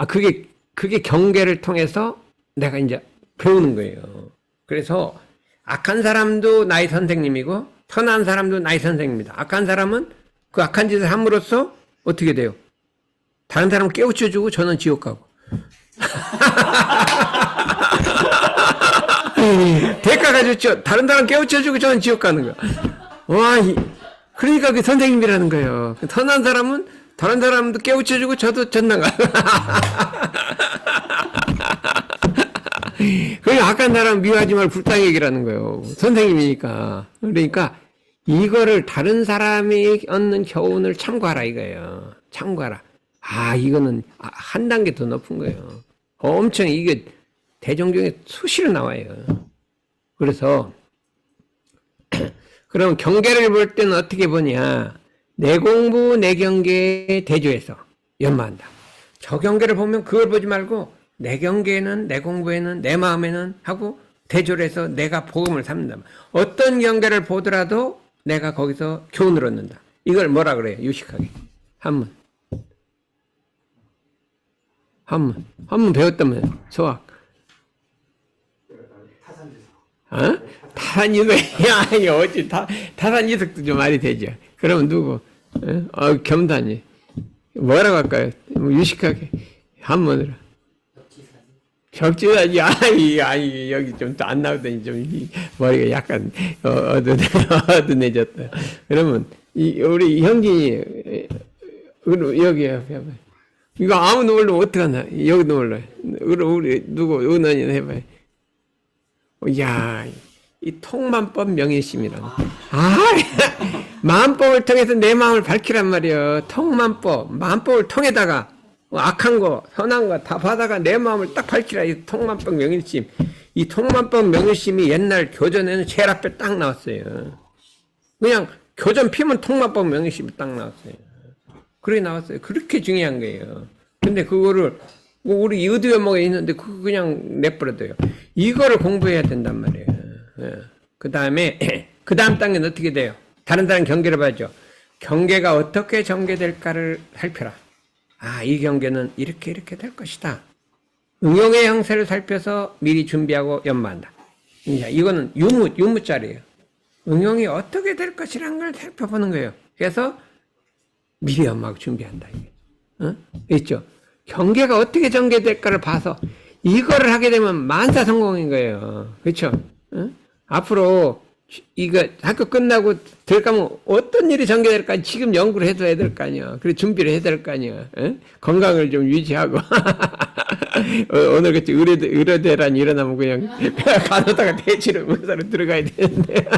그게 경계를 통해서 내가 이제 배우는 거예요. 그래서 악한 사람도 나의 선생님이고 선한 사람도 나의 선생님입니다. 악한 사람은 그 악한 짓을 함으로써 어떻게 돼요? 다른 사람 깨우쳐주고 저는 지옥 가고. 대가가 좋죠. 다른 사람 깨우쳐주고 저는 지옥 가는 거야. 그러니까 그 선생님이라는 거예요. 선한 사람은 다른 사람도 깨우쳐주고 저도 전당 가. 그러니까 악한 사람 미워하지 말고 불쌍하기라는 거예요. 선생님이니까. 그러니까 이거를 다른 사람이 얻는 교훈을 참고하라 이거예요. 참고하라. 이거는 한 단계 더 높은 거예요. 엄청 이게 대종 중에 수시로 나와요. 그래서 그럼 경계를 볼 때는 어떻게 보냐? 내 공부, 내 경계에 대조해서 연마한다. 저 경계를 보면 그걸 보지 말고 내 경계에는, 내 공부에는, 내 마음에는 하고 대조를 해서 내가 복음을 삼는다. 어떤 경계를 보더라도 내가 거기서 교훈을 얻는다. 이걸 뭐라 그래요? 유식하게. 한문 배웠다면 소학. 어? 타산이석. 야, 어찌 타산이석도 좀 말이 되죠. 그러면 누구? 겸단이. 뭐라고 할까요? 유식하게 한문으로. 벽지사지. 아니, 여기 좀 또 안 나오더니 좀 머리가 약간 어두워졌다. 그러면 우리 형진이 여기 해봐요. 이거 아무도 모르면 어떡하나? 여기도 몰라요. 우리 누구 은원이나 해봐요. 야, 이 통만법 명예심이라고. 마음법을 통해서 내 마음을 밝히란 말이에요. 통만법, 마음법을 통해다가 악한 거, 선한 거 다 받아가 내 마음을 딱 밝히라. 이 통만법 명예심. 이 통만법 명예심이 옛날 교전에는 제일 앞에 딱 나왔어요. 그냥 교전 피면 통만법 명예심이 딱 나왔어요. 그래 나왔어요. 그렇게 중요한 거예요. 근데 그거를 우리 의도연목에 있는데 그거 그냥 내버려둬요. 이거를 공부해야 된단 말이에요. 그 다음에 그 다음 단계는 어떻게 돼요? 다른 경계를 봐야죠. 경계가 어떻게 전개될까를 살펴라. 이 경계는 이렇게 될 것이다. 응용의 형태를 살펴서 미리 준비하고 연마한다. 이거는 유무짜리예요. 응용이 어떻게 될 것이라는 걸 살펴보는 거예요. 그래서 미리 연마하고 준비한다. 있죠? 경계가 어떻게 전개될까를 봐서 이거를 하게 되면 만사성공인 거예요. 그렇죠? 앞으로 이거 학교 끝나고 들어가면 어떤 일이 전개될까 지금 연구를 해둬야 될 거 아니야. 그리고 준비를 해야 될 거 아니야. 건강을 좀 유지하고 오늘같이 의료대란이 일어나면 그냥 간호사가 대치를 의사로 들어가야 되는데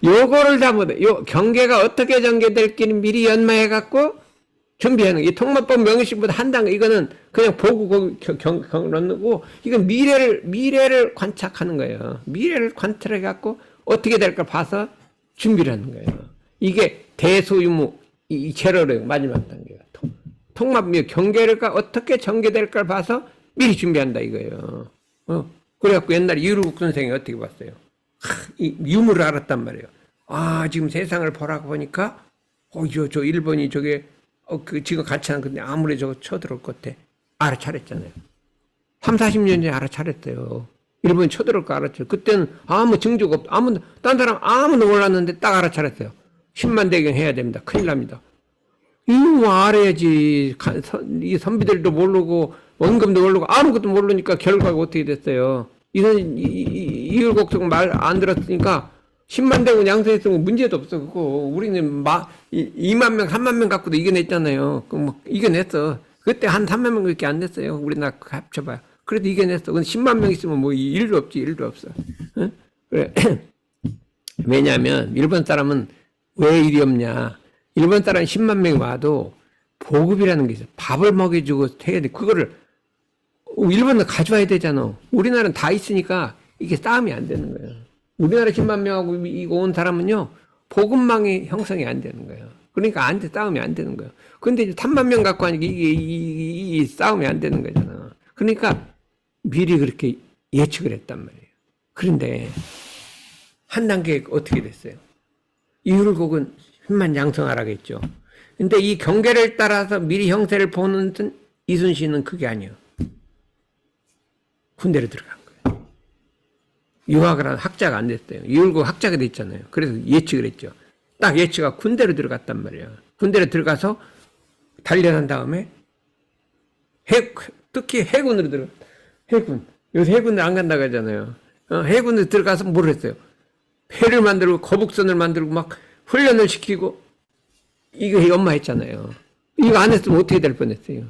요거를 다 못해. 요 경계가 어떻게 전개될지는 미리 연마해갖고 준비하는 이 통마법 명의식보다 한 단계. 이거는 그냥 보고 넣고 이건 미래를 관찰하는 거예요. 미래를 관찰해 갖고 어떻게 될까 봐서 준비를 하는 거예요. 이게 대소유무 이 제로래요. 마지막 단계가 통마법 경계가 어떻게 전개될까 봐서 미리 준비한다 이거예요. 그래갖고 옛날에 이루국 선생이 어떻게 봤어요? 이 유무를 알았단 말이에요. 지금 세상을 보라고 보니까 저 일본이 저게 지금 같이 하는 건데 아무리 저거 쳐들어올 것 같아. 알아차렸잖아요. 30-40년 전에 알아차렸어요. 일본이 쳐들어올 거 알았죠. 그때는 아무 증조가 없고 딴 사람 아무도 몰랐는데 딱 알아차렸어요. 10만 대경 해야 됩니다. 큰일 납니다. 이거 알아야지. 이 선비들도 모르고 원금도 모르고 아무것도 모르니까 결과가 어떻게 됐어요. 이율곡성 말 안 들었으니까 10만 대군 양성했으면 문제도 없어. 그거 우리는 2만 명, 3만 명 갖고도 이겨냈잖아요. 이겨냈어. 그때 한 3만 명밖에 안 됐어요. 우리나라 합쳐봐요. 그래도 이겨냈어. 근데 10만 명 있으면 뭐 일도 없지, 일도 없어. 그래. 왜냐하면 일본 사람은 왜 일이 없냐? 일본 사람 10만 명이 와도 보급이라는 게 있어. 밥을 먹여주고 해야 돼. 그거를 일본은 가져와야 되잖아. 우리나라는 다 있으니까 이게 싸움이 안 되는 거예요. 우리나라 10만 명하고 이거 온 사람은요, 보급망이 형성이 안 되는 거예요. 그러니까 싸움이 안 되는 거예요. 근데 이제 3만 명 갖고 하니까 이게 싸움이 안 되는 거잖아. 그러니까 미리 그렇게 예측을 했단 말이에요. 그런데 한 단계 어떻게 됐어요? 이율곡은 힘만 양성하라겠죠. 근데 이 경계를 따라서 미리 형태를 보는 이순신은 그게 아니에요. 군대로 들어간 거예요. 유학을 한 학자가 안 됐어요. 이율곡 학자가 됐잖아요. 그래서 예측을 했죠. 딱 예측가 군대로 들어갔단 말이에요. 군대로 들어가서 단련한 다음에 특히 해군으로 들어갔다. 해군. 요새 해군을 안 간다고 하잖아요. 해군으로 들어가서 뭘 했어요? 배를 만들고 거북선을 만들고 막 훈련을 시키고 이거 연마했잖아요. 이거 안 했으면 어떻게 될 뻔했어요.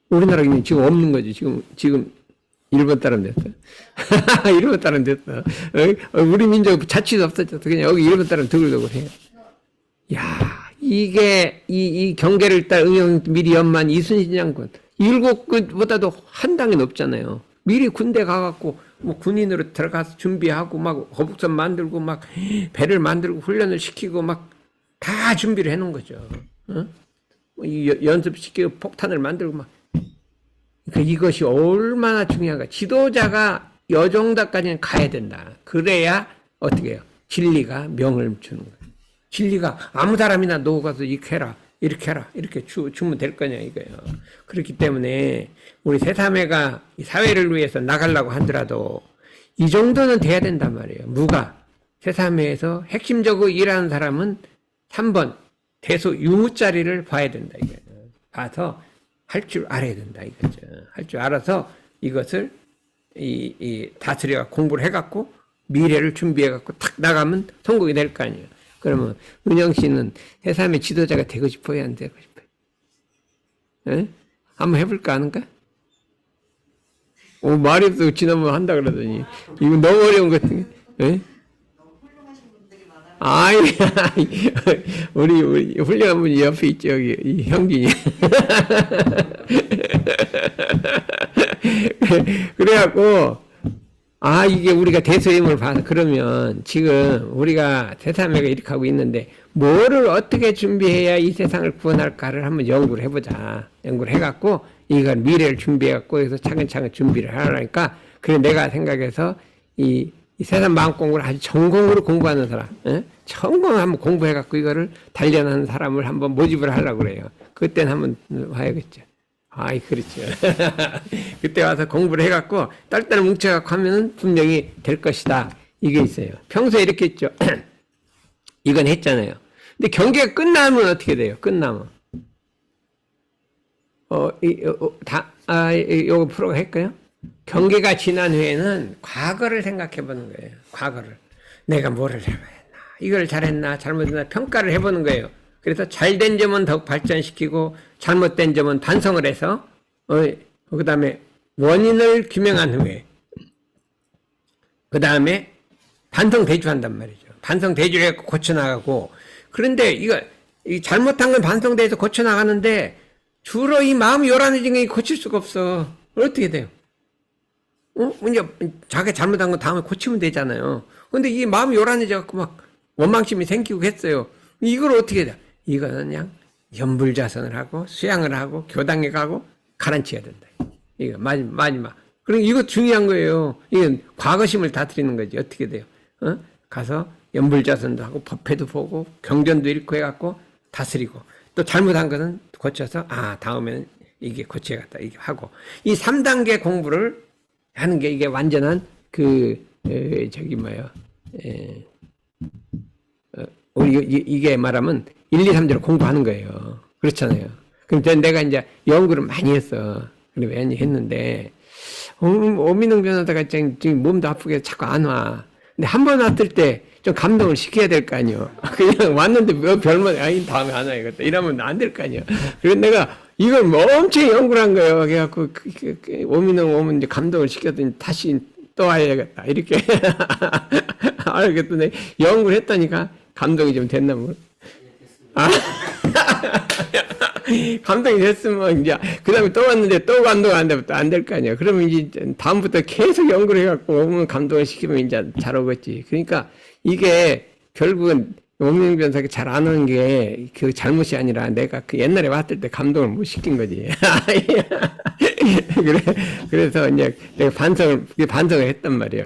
우리나라는 지금 없는 거지. 지금 일본 사람 됐어. 일본 사람 됐어. 우리 민족 자취도 없었죠. 그냥 여기 일본 사람 드글드글 해요. 야, 이게 이 경계를 따라 응용 미리 연만 이순신 장군 일곱보다도 한 단계 높잖아요. 미리 군대 가갖고 뭐 군인으로 들어가서 준비하고 막 거북선 만들고 막 배를 만들고 훈련을 시키고 막 다 준비를 해놓은 거죠. 어? 연습시키고 폭탄을 만들고 막. 그러니까 이것이 얼마나 중요한가. 지도자가 요 정도까지는 가야 된다. 그래야 어떻게 해요? 진리가 명을 주는 거예요. 진리가 아무 사람이나 너 가서 이렇게 해라. 이렇게 해라. 이렇게 주면 될 거냐 이거예요. 그렇기 때문에 우리 새삼회가 사회를 위해서 나가려고 하더라도 이 정도는 돼야 된단 말이에요. 무가 새삼회에서 핵심적으로 일하는 사람은 3번 대소 유무자리를 봐야 된다 이거예요. 봐서 할 줄 알아야 된다 이거죠. 할 줄 알아서 이것을 다스려 공부를 해갖고 미래를 준비해갖고 탁 나가면 성공이 될 거 아니에요. 그러면 은영 씨는 새삼의 지도자가 되고 싶어요, 안 되고 싶어요? 에? 한번 해볼까 하는가? 말이 없어 지난번 한다 그러더니 이거 너무 어려운 것 같은 게. 아이, 우리 훌륭한 분이 옆에 있죠, 여기, 이 형진이. 그래갖고, 이게 우리가 대소임을 봐서, 그러면 지금 우리가 새삼회가 이렇게 하고 있는데, 뭐를 어떻게 준비해야 이 세상을 구원할까를 한번 연구를 해보자. 연구를 해갖고, 이걸 미래를 준비해갖고, 여기서 차근차근 준비를 하라니까, 그래, 내가 생각해서, 이 세상 마음 공부를 아주 전공으로 공부하는 사람, 전공을 한번 공부해갖고 이거를 단련하는 사람을 한번 모집을 하려고 그래요. 그때는 한번 와야겠죠. 그렇죠. 그때 와서 공부를 해갖고 딸딸 뭉쳐갖고 하면은 분명히 될 것이다. 이게 있어요. 평소에 이렇게 했죠. 이건 했잖아요. 근데 경기가 끝나면 어떻게 돼요? 끝나면. 요거 프로가 할까요? 경계가 지난 후에는 과거를 생각해 보는 거예요. 과거를. 내가 뭐를 잘했나, 이걸 잘했나, 잘못했나 평가를 해보는 거예요. 그래서 잘된 점은 더욱 발전시키고 잘못된 점은 반성을 해서 그 다음에 원인을 규명한 후에 그 다음에 반성대주한단 말이죠. 반성대주를 해서 고쳐나가고. 그런데 이 잘못한 건 반성대에서 고쳐나가는데 주로 이 마음이 요란해진 게 고칠 수가 없어. 어떻게 돼요? 이제 자기 잘못한 건 다음에 고치면 되잖아요. 근데 이 마음이 요란해져갖고 막 원망심이 생기고 했어요. 이걸 어떻게 해야 돼? 이거는 그냥 연불자선을 하고 수양을 하고 교당에 가고 가라앉혀야 된다. 이거 마지막. 그리고 이거 중요한 거예요. 이건 과거심을 다스리는 거지. 어떻게 돼요? 가서 연불자선도 하고 법회도 보고 경전도 읽고 해갖고 다스리고 또 잘못한 거는 고쳐서 다음에는 이게 고쳐야겠다. 이게 하고 이 3단계 공부를 하는 게 이게 완전한 이게 말하면 1, 2, 3대로 공부하는 거예요. 그렇잖아요. 그럼 내가 이제 연구를 많이 했어. 많이 했는데, 오민웅 변호사가 지금 몸도 아프게 자꾸 안 와. 근데 한 번 왔을 때 좀 감동을 시켜야 될 거 아니에요. 그냥 왔는데 별말, 다음에 안 와야겠다. 이러면 안 될 거 아니에요. 그래서 내가 이걸 엄청 연구를 한 거예요. 그래갖고, 오민웅 오면 이제 감동을 시켰더니 다시 또 와야겠다. 이렇게. 알겠더니 연구를 했다니까 감동이 좀 됐나 뭐. 감동이 됐으면 이제 그 다음에 또 왔는데 또 감동 안 되면 또 안 될 거 아니야. 그러면 이제 다음부터 계속 연구를 해갖고 오면 감동을 시키면 이제 잘 오겠지. 그러니까 이게 결국은 오민웅 변호사가 잘 안 오는 게 그 잘못이 아니라 내가 그 옛날에 왔을 때 감동을 못 시킨 거지. 그래서 이제 내가 반성을 했단 말이에요.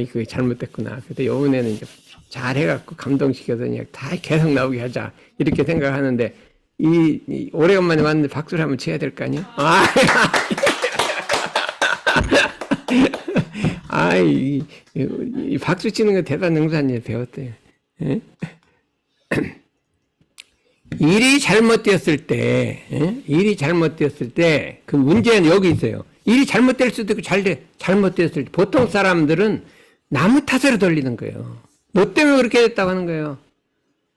이거 잘못됐구나. 그래서 요번에는 이제 잘 해갖고 감동시켜서 그냥 다 계속 나오게 하자. 이렇게 생각하는데, 이 오래간만에 왔는데 박수를 한번 쳐야 될 거 아니야? 이 박수 치는 거 대단한 능사님 배웠대요. 일이 잘못되었을 때, 그 문제는 여기 있어요. 일이 잘못될 수도 있고 잘못되었을 때, 보통 사람들은 나무 탓으로 돌리는 거예요. 너 때문에 그렇게 됐다고 하는 거예요.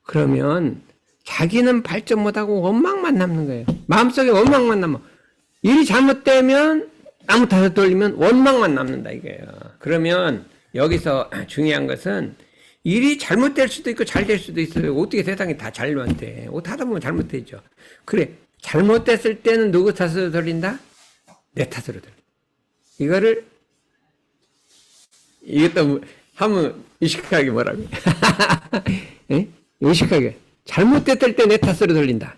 그러면 자기는 발전 못하고 원망만 남는 거예요. 마음속에 원망만 남아. 일이 잘못되면 나무 탓을 돌리면 원망만 남는다 이거예요. 그러면 여기서 중요한 것은 일이 잘못될 수도 있고 잘 될 수도 있어요. 어떻게 세상이 다 잘못돼. 하다 보면 잘못되죠. 그래, 잘못됐을 때는 누구 탓으로 돌린다? 내 탓으로 돌린다. 이거를 이것도 하면 의식하게 뭐라고? 예? 의식하게. 잘못됐을 때 내 탓으로 돌린다.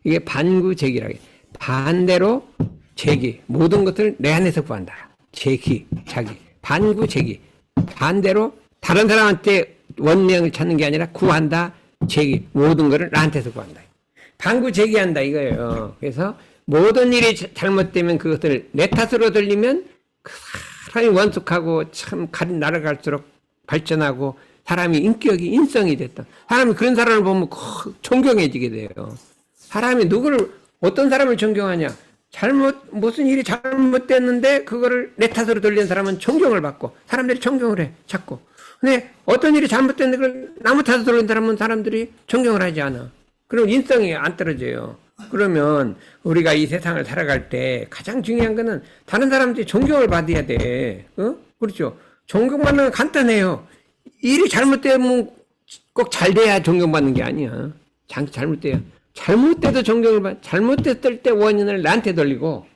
이게 반구제기라고 해. 반대로 제기. 모든 것을 내 안에서 구한다. 제기, 자기. 반구제기. 반대로 다른 사람한테 원명을 찾는 게 아니라 구한다. 제기. 모든 것을 나한테서 구한다. 반구제기한다 이거예요. 그래서 모든 일이 잘못되면 그것을 내 탓으로 돌리면 그 사람이 원숙하고 참 날아갈수록 발전하고 사람이 인격이 인성이 됐다. 사람이 그런 사람을 보면 존경해지게 돼요. 사람이 누구를 어떤 사람을 존경하냐? 무슨 일이 잘못됐는데 그거를 내 탓으로 돌리는 사람은 존경을 받고 사람들이 존경을 해 자꾸. 근데 어떤 일이 잘못됐는데 그걸 나무 탓으로 돌리는 사람은 사람들이 존경을 하지 않아. 그럼 인성이 안 떨어져요. 그러면 우리가 이 세상을 살아갈 때 가장 중요한 거는 다른 사람들이 존경을 받아야 돼. 그렇죠. 존경받는 건 간단해요. 일이 잘못되면 꼭 잘 돼야 존경받는 게 아니야. 잘못돼야. 잘못돼도 존경을 받, 잘못됐을 때 원인을 나한테 돌리고,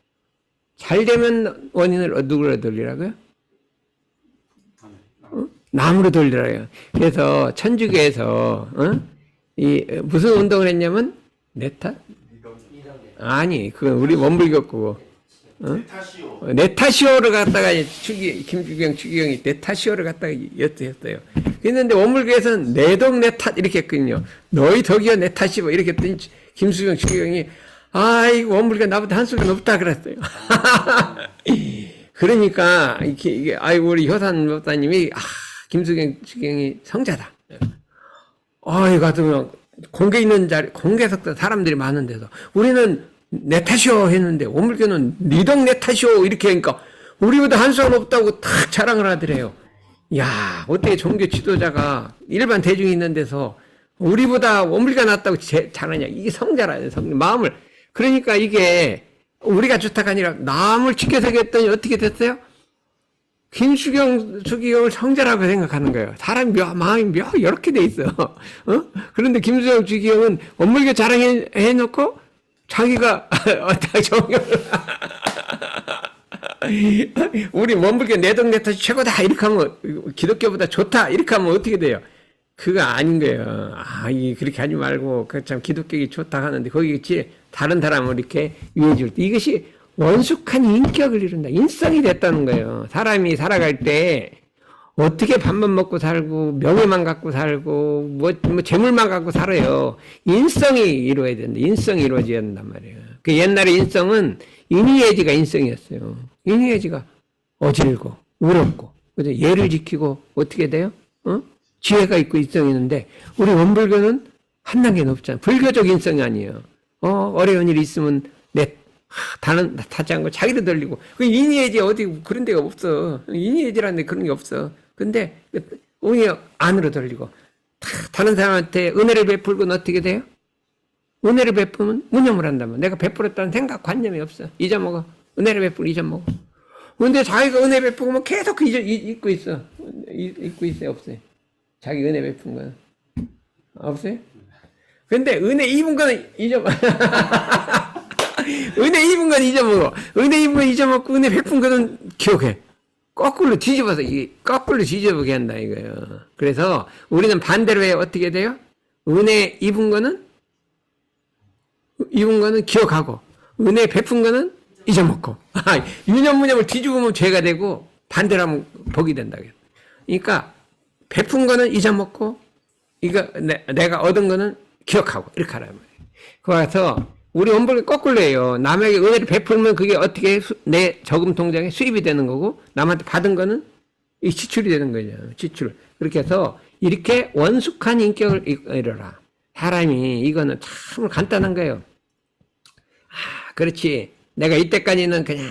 잘 되면 원인을 누구로 돌리라고요? 남으로 돌리라고요. 그래서 천주교에서, 무슨 운동을 했냐면, 내 탓? 아니, 그건 우리 원불교고, 내 탓이오를 갖다가 김주경 추기경이 내 탓이오를 갖다가 했어요. 그랬는데 원불교에서는 내 덕 내 탓 이렇게 했거든요. 너희 덕이여 내 탓이고 이렇게 했더니 김수경 추기경이 아이고 원불교 나보다 한 수가 높다 그랬어요. 그러니까 이게 아이고 우리 효산 목사님이 김수경 추기경이 성자다. 아이 같으면 공개 있는 자리 공개석도 사람들이 많은 데서 우리는 내 탓이오 했는데 원불교는 네 덕 내 탓이오 이렇게 하니까 우리보다 한 수가 높다고 탁 자랑을 하더래요. 야 어떻게 종교 지도자가 일반 대중이 있는 데서 우리보다 원불교가 낫다고 자랑하냐. 이게 성자라요. 마음을. 그러니까 이게 우리가 좋다가 아니라 남을 지켜서기 했더니 어떻게 됐어요? 김수경 추기경을 성자라고 생각하는 거예요. 사람이 마음이 이렇게 돼 있어. 그런데 김수경 추기경은 원불교 자랑해놓고 자기가 정경을 우리 원불교 내덕 내 탓이 최고다 이렇게 하면 기독교보다 좋다 이렇게 하면 어떻게 돼요? 그거 아닌 거예요. 그렇게 하지 말고 그 참 기독교가 좋다 하는데 거기 다른 사람을 이렇게 위해 줄 때 이것이 원숙한 인격을 이룬다. 인성이 됐다는 거예요. 사람이 살아갈 때 어떻게 밥만 먹고 살고 명예만 갖고 살고 뭐 재물만 갖고 살아요. 인성이 이루어야 된다. 인성이 이루어져야 된단 말이에요. 그 옛날에 인성은 인의예지가 인성이었어요. 인의예지가 어질고 의롭고 그죠? 예를 지키고 어떻게 돼요? 지혜가 있고 인성이 있는데 우리 원불교는 한 단계 높잖아요. 불교적 인성이 아니에요. 어려운 일이 있으면 다른 타지 않고 자기도 돌리고 그 인의예지 어디 그런 데가 없어. 인의예지라는 데 그런 게 없어. 근데 오히려 안으로 돌리고 다른 사람한테 은혜를 베풀고는 어떻게 돼요? 은혜를 베푸면 무념을 한다면 내가 베풀었다는 생각 관념이 없어. 잊어먹어. 은혜를 베풀고 잊어먹어. 근데 자기가 은혜 베푸면 계속 잊고 있어. 잊고 있어요? 없어요? 자기 은혜 베푼 거는 없어요? 근데 은혜 입은 거는 잊어먹어. 은혜 입은 건 잊어먹어. 은혜 입은 건 잊어먹고 은혜 베푼 거는 기억해. 거꾸로 뒤집어서 거꾸로 뒤집어게 한다 이거예요. 그래서 우리는 반대로 해. 어떻게 돼요? 은혜 입은 거는 기억하고 은혜 베푼 거는 잊어먹고 유념무념을 뒤집으면 죄가 되고 반대로 하면 복이 된다. 그러니까 베푼 거는 잊어먹고 이거 내가 얻은 거는 기억하고 이렇게 하란 말이에요. 그래서 우리 원불교 거꾸로 해요. 남에게 은혜를 베풀면 그게 어떻게 내 저금 통장에 수입이 되는 거고 남한테 받은 거는 이 지출이 되는 거죠. 지출. 그렇게 해서 이렇게 원숙한 인격을 이뤄라. 사람이 이거는 참 간단한 거예요. 그렇지. 내가 이때까지는 그냥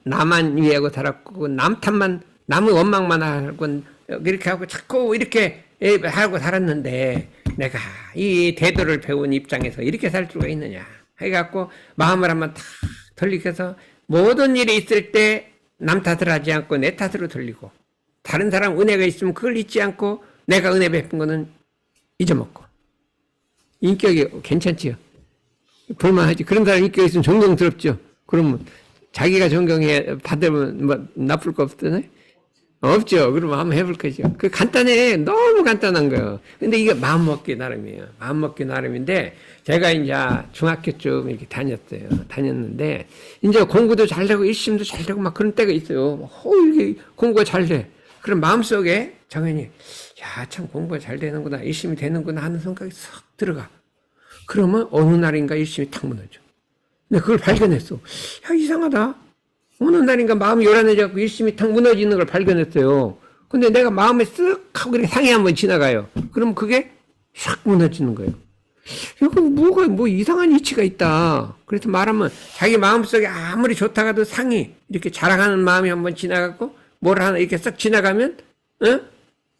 나만 위하고 살았고 남의 원망만 하고 이렇게 하고 자꾸 이렇게 하고 살았는데 내가 이 대도를 배운 입장에서 이렇게 살 수가 있느냐 해갖고 마음을 한번 탁 돌리켜서 모든 일이 있을 때 남 탓을 하지 않고 내 탓으로 돌리고 다른 사람 은혜가 있으면 그걸 잊지 않고 내가 은혜 베푼 거는 잊어먹고 인격이 괜찮지요. 볼만하지. 그런 사람 인격이 있으면 존경스럽죠. 그러면 자기가 존경해 받으면 뭐 나쁠 거 없잖아요. 없죠. 그러면 한번 해볼 거죠. 그 간단해. 너무 간단한 거예요. 근데 이게 마음먹기 나름이에요. 마음먹기 나름인데, 제가 이제 중학교쯤 이렇게 다녔어요. 다녔는데, 이제 공부도 잘 되고, 일심도 잘 되고, 막 그런 때가 있어요. 이게 공부가 잘 돼. 그럼 마음속에 당연히, 야, 참 공부가 잘 되는구나. 일심이 되는구나 하는 생각이 싹 들어가. 그러면 어느 날인가 일심이 탁 무너져. 근데 그걸 발견했어. 야, 이상하다. 어느 날인가 마음이 요란해져갖고 일심이 탁 무너지는 걸 발견했어요. 근데 내가 마음에 쓱 하고 이렇게 상이 한번 지나가요. 그럼 그게 싹 무너지는 거예요. 이거 뭐 이상한 이치가 있다. 그래서 말하면 자기 마음속에 아무리 좋다가도 상이 이렇게 자랑하는 마음이 한번 지나가고 뭘 하나 이렇게 싹 지나가면,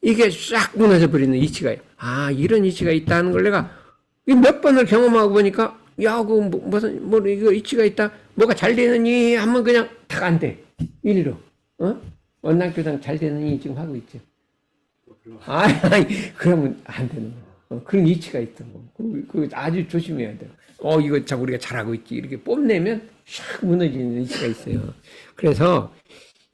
이게 싹 무너져 버리는 이치가요. 아, 이런 이치가 있다는 걸 내가 몇 번을 경험하고 보니까, 야, 이거 이치가 있다. 뭐가 잘 되느니 하면 그냥 탁 안 돼. 이리로. 원당교당 잘 되느니 지금 하고 있죠. 그러면 안 되는 거야. 그런 이치가 있던 거. 그 아주 조심해야 돼요. 이거 참 우리가 잘하고 있지. 이렇게 뽐내면 샥 무너지는 이치가 있어요. 그래서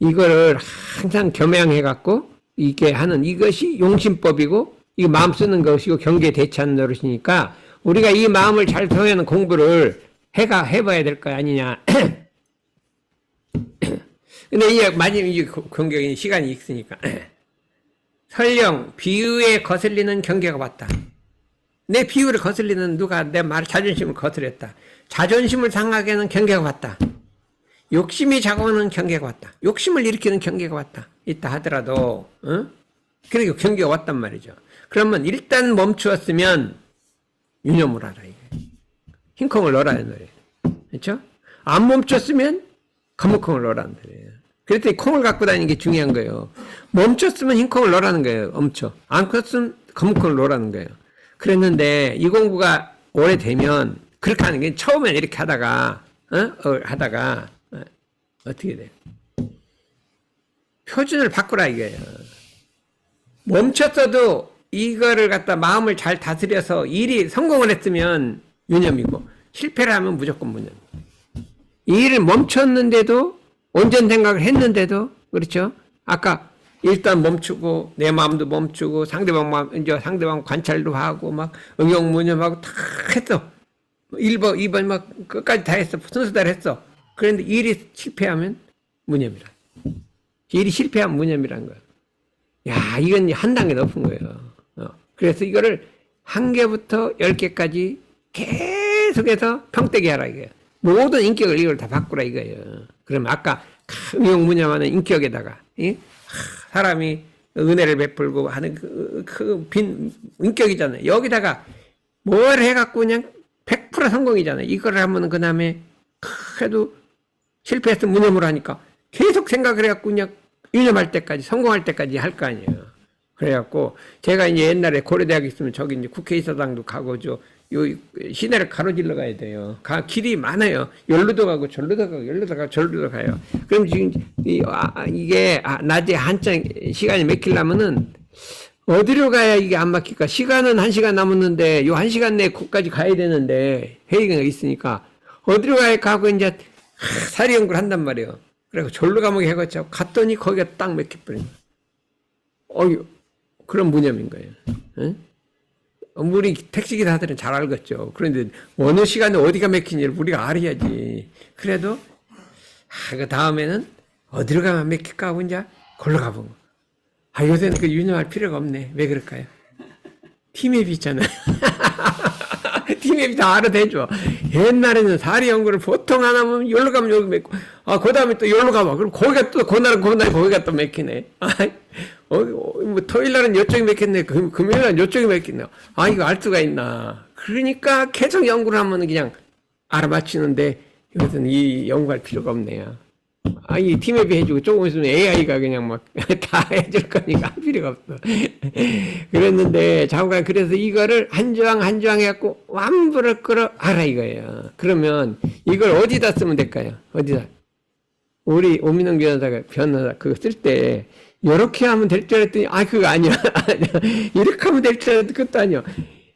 이거를 항상 겸양해갖고 이게 하는 이것이 용심법이고, 이 마음 쓰는 것이고 경계에 대처하는 노릇이니까 우리가 이 마음을 잘 표현하는 공부를 해봐야 될 거 아니냐. 근데 이제 마지막 이제 경계에 시간이 있으니까. 설령 비유에 거슬리는 경계가 왔다. 내 비유를 거슬리는 누가 내 말 자존심을 거슬렸다. 자존심을 상하게 하는 경계가 왔다. 욕심이 작용하는 경계가 왔다. 욕심을 일으키는 경계가 왔다. 있다 하더라도, 그리고 경계가 왔단 말이죠. 그러면 일단 멈추었으면 유념을 하라, 이게. 흰콩을 넣으라는 거예요. 그렇죠? 안 멈췄으면 검은콩을 넣으라는 거예요. 그랬더니 콩을 갖고 다니는 게 중요한 거예요. 멈췄으면 흰콩을 넣으라는 거예요. 멈춰. 안 컸으면 검은콩을 넣으라는 거예요. 그랬는데 이 공부가 오래되면 그렇게 하는 게 처음엔 이렇게 하다가 어떻게 돼요? 표준을 바꾸라 이거예요. 멈췄어도 이거를 갖다 마음을 잘 다스려서 일이 성공을 했으면 유념이고, 실패를 하면 무조건 무념. 이 일을 멈췄는데도, 온전 생각을 했는데도, 그렇죠? 아까 일단 멈추고, 내 마음도 멈추고, 상대방 관찰도 하고, 막 응용 무념하고 다 했어. 1번, 2번 막 끝까지 다 했어. 순서대로 했어. 그런데 일이 실패하면 무념이라. 일이 실패하면 무념이란 거야. 야, 이건 한 단계 높은 거예요. 그래서 이거를 1개부터 10개까지 계속해서 평대기 하라 이거예요. 모든 인격을 이걸 다 바꾸라 이거예요. 그러면 아까 응용무념하는 인격에다가 사람이 은혜를 베풀고 하는 그 빈 인격이잖아요. 여기다가 뭘 해갖고 그냥 100% 성공이잖아요. 이거를 하면 그 다음에 해도 실패해서 무념으로 하니까 계속 생각을 해갖고 그냥 유념할 때까지 성공할 때까지 할 거 아니에요. 그래갖고 제가 이제 옛날에 고려대학 있으면 저기 이제 국회의사당도 가고 요 시내를 가로질러 가야 돼요. 길이 많아요. 여기도 가고 절로도 가고 여기도 가고 절로도 가요. 그럼 지금 이게 낮에 한창 시간이 막히려면은 어디로 가야 이게 안 막힐까? 시간은 1시간 남았는데 요 1시간 내에 거기까지 가야 되는데 회의가 있으니까 어디로 가야 가고 이제 사리 연구를 한단 말이에요. 그래서 절로 가면 해가지고 갔더니 거기가 딱 막혀버린 거예요. 그런 무념인 거예요. 응? 우리 택시기사들은 잘 알겠죠. 그런데 어느 시간에 어디가 막히는지를 우리가 알아야지. 그래도 그 다음에는 어디로 가면 막힐까 하고 이제 걸로 가본 거. 요새는 그 유념할 필요가 없네. 왜 그럴까요? 티맵이 있잖아요. 티맵이 다 알아대줘. 옛날에는 사리 연구를 보통 안 하면 여기로 가면 여기 막고, 그 다음에 또 여기로 가봐. 그럼 거기가 또 그날은 거기가 또 막히네. 뭐 토요일 날은 이쪽이 막혔네. 금요일 날은 이쪽이 막혔네. 이거 알 수가 있나. 그러니까 계속 연구를 하면 그냥 알아맞히는데 이것은 이 연구할 필요가 없네요. 이 티맵이 해주고 조금 있으면 AI가 그냥 막 다 해줄 거니까 할 필요가 없어. 그랬는데 자꾸가 그래서 이거를 한 조항 한 조항 해갖고 완부를 끌어 알아 이거예요. 그러면 이걸 어디다 쓰면 될까요? 어디다? 우리 오민영 변호사 그거 쓸 때 이렇게 하면 될 줄 알았더니 그거 아니야. 이렇게 하면 될 줄 알았더니 그것도 아니야.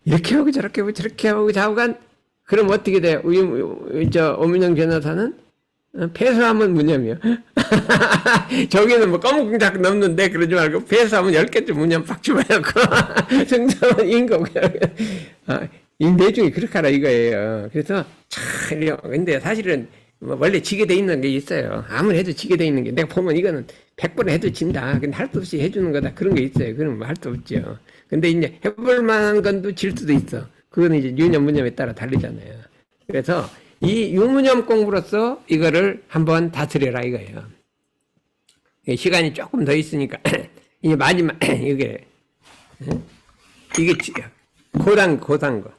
이렇게 하고 저렇게 하고 저렇게 하고 좌우간 그럼 어떻게 돼? 오민영 변호사는 패소하면 무념이요. 저기는 뭐 검은 자꾸 넘는데 그러지 말고 배에서 하면 10개쯤 문연 팍 집어넣고 승자는 인거 이 내중에 그렇게 하라 이거예요. 그래서 참 근데 사실은 원래 지게 돼 있는 게 있어요. 아무리 해도 지게 돼 있는 게 내가 보면 이거는 100번 해도 진다. 근데 할 수 없이 해주는 거다. 그런 게 있어요. 그럼 뭐 할 수 없죠. 근데 이제 해볼 만한 건도 질 수도 있어. 그거는 이제 유념, 무념에 따라 다르잖아요. 그래서 이 유무념 공부로서 이거를 한번 다스려라 이거예요. 시간이 조금 더 있으니까 이제 마지막 이게 고단 거.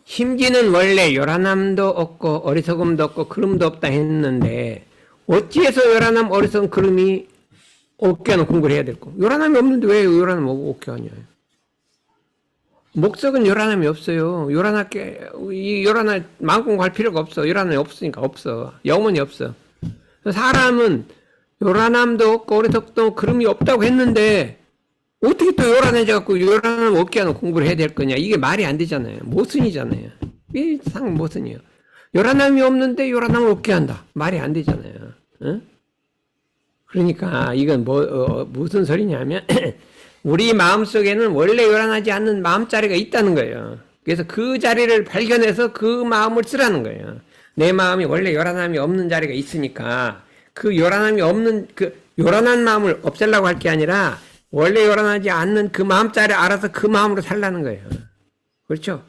심지는 원래 요란함도 없고 어리석음도 없고 그름도 없다 했는데 어찌해서 요란함 어리석음 그름이 없게 하는 공부를 해야 될까? 요란함이 없는데 왜 요란함 없게 하냐? 목석은 요란함이 없어요. 요란할 마음공부할 필요가 없어. 요란함이 없으니까 없어. 영원히 없어. 사람은 요란함도 없고 어리석도 없고 그름이 없다고 했는데 어떻게 또 요란해져갖고 요란함 없게 하는 공부를 해야 될 거냐? 이게 말이 안 되잖아요. 모순이잖아요. 이게 상 모순이에요. 요란함이 없는데 요란함을 없게 한다. 말이 안 되잖아요. 응? 그러니까 이건 무슨 소리냐면 우리 마음속에는 원래 요란하지 않는 마음자리가 있다는 거예요. 그래서 그 자리를 발견해서 그 마음을 쓰라는 거예요. 내 마음이 원래 요란함이 없는 자리가 있으니까 그 요란함이 없는 그 요란한 마음을 없애려고 할 게 아니라 원래 요란하지 않는 그 마음자리 알아서 그 마음으로 살라는 거예요. 그렇죠?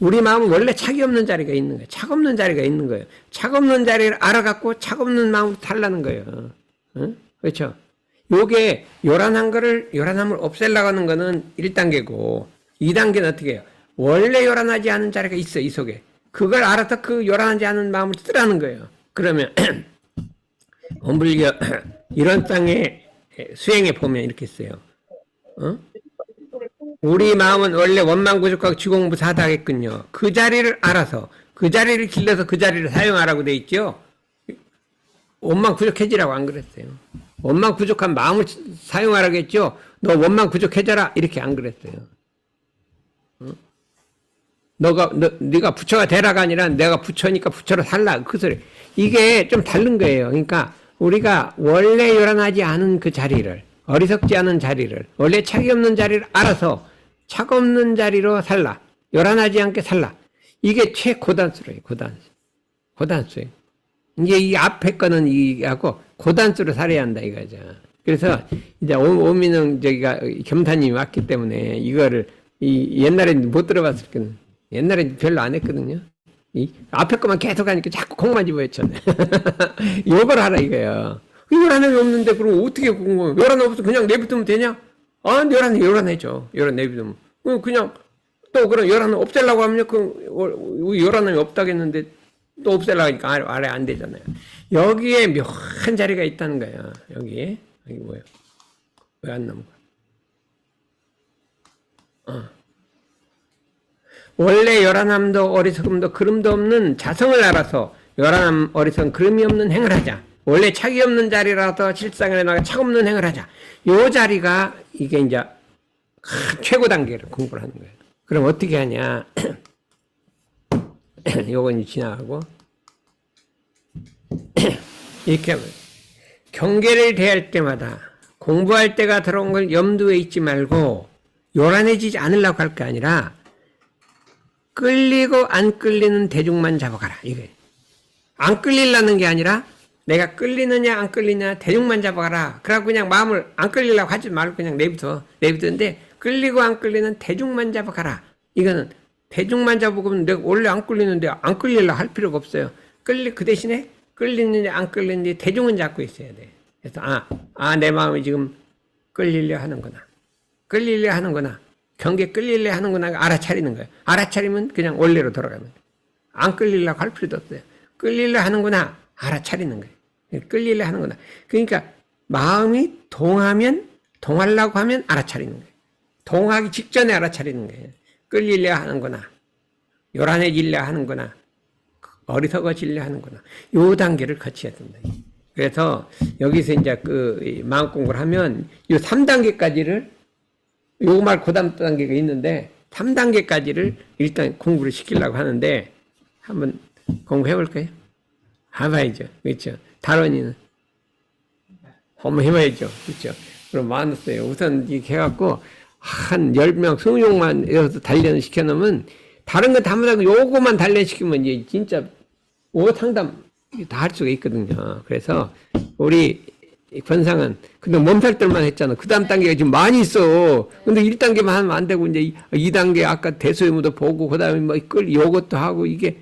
우리 마음은 원래 착이 없는 자리가 있는 거예요. 착 없는 자리가 있는 거예요. 착 없는 자리를 알아갖고 착 없는 마음으로 살라는 거예요. 응? 그렇죠? 요게 요란함을 없애려고 하는 거는 1단계고 2단계는 어떻게 해요? 원래 요란하지 않은 자리가 있어, 이 속에. 그걸 알아서 그 요란하지 않은 마음을 쓰라는 거예요. 그러면 원불교 이런 땅에 수행에 보면 이렇게 써요. 우리 마음은 원래 원망구족하고 지공부 사다겠군요. 그 자리를 알아서 그 자리를 길러서 그 자리를 사용하라고 돼 있죠. 원망구족해지라고 안 그랬어요. 원망구족한 마음을 사용하라고 했죠. 너 원망구족해져라 이렇게 안 그랬어요. 네가 부처가 되라가 아니라 내가 부처니까 부처로 살라 그 소리. 이게 좀 다른 거예요. 그러니까 우리가 원래 요란하지 않은 그 자리를, 어리석지 않은 자리를, 원래 착이 없는 자리를 알아서 착 없는 자리로 살라. 요란하지 않게 살라. 이게 최고단수로예요. 고단수예요. 이제 이 앞에 거는 이하고 고단수로 살아야 한다 이거죠. 그래서 이제 오민영 저기가 겸사님이 왔기 때문에 이거를 옛날에는 못 들어봤을 거는 옛날에 별로 안 했거든요. 이 앞에 것만 계속 하니까 자꾸 공만 집어했잖아요. 요걸 하라 이거예요. 요란함이 없는데 그럼 어떻게 공부? 요란함 없어 그냥 내비두면 되냐? 아, 요란해져. 요란 내비두면 그냥 또 그럼 요란함 없애려고 하면 그 요란함이 없다겠는데 또 없애려고 하니까 아래 안 되잖아요. 여기에 묘한 자리가 있다는 거예요. 여기 뭐예요? 왜 안 나온 거야? 원래 요란함도 어리석음도 그름도 없는 자성을 알아서 요란함 어리석음 그름이 없는 행을 하자. 원래 착이 없는 자리라서 실상에 나가 착 없는 행을 하자. 요 자리가 이게 이제 최고 단계를 공부를 하는 거예요. 그럼 어떻게 하냐? 요건 이제 지나가고 이렇게 하면 경계를 대할 때마다 공부할 때가 들어온 걸 염두에 있지 말고 요란해지지 않으려고 할 게 아니라 끌리고 안 끌리는 대중만 잡아가라. 이게 안 끌리려는 게 아니라 내가 끌리느냐 안 끌리냐 대중만 잡아가라. 그래갖고 그냥 마음을 안 끌리려고 하지 말고 그냥 내비두는데 끌리고 안 끌리는 대중만 잡아가라. 이거는 대중만 잡고 내가 원래 안 끌리는데 안 끌리려고 할 필요가 없어요. 그 대신에 끌리는지 안 끌리는지 대중은 잡고 있어야 돼. 그래서 내 마음이 지금 끌리려 하는구나. 경계 끌리려 하는구나 알아차리는 거예요. 알아차리면 그냥 원래로 돌아가는 거예요. 안 끌리려고 할 필요도 없어요. 끌리려 하는구나 알아차리는 거예요. 끌리려 하는구나. 그러니까 마음이 동하려고 하면 알아차리는 거예요. 동하기 직전에 알아차리는 거예요. 끌리려 하는구나. 요란해지려 하는구나. 어리석어지려 하는구나. 요 단계를 거쳐야 된다. 그래서 여기서 이제 그 마음 공부를 하면 요 3단계까지를 요 말 고단 단계가 있는데 3단계까지를 일단 공부를 시키려고 하는데 한번 공부해볼까요? 해봐야죠. 그렇죠. 달원이는 한번 해봐야죠. 그렇죠. 그럼 많았어요. 우선 이렇게 해갖고 한 10명, 20명만 여기서 단련을 시켜놓으면 다른 거 다 못하고 요거만 단련시키면 이제 진짜 상담 다 할 수가 있거든요. 그래서 우리 권상은 근데 몸살들만 했잖아. 그 다음 단계가 지금 많이 있어. 근데 1단계만 하면 안 되고 이제 2단계 아까 대소유무도 보고 그 다음에 뭐 요것도 하고 이게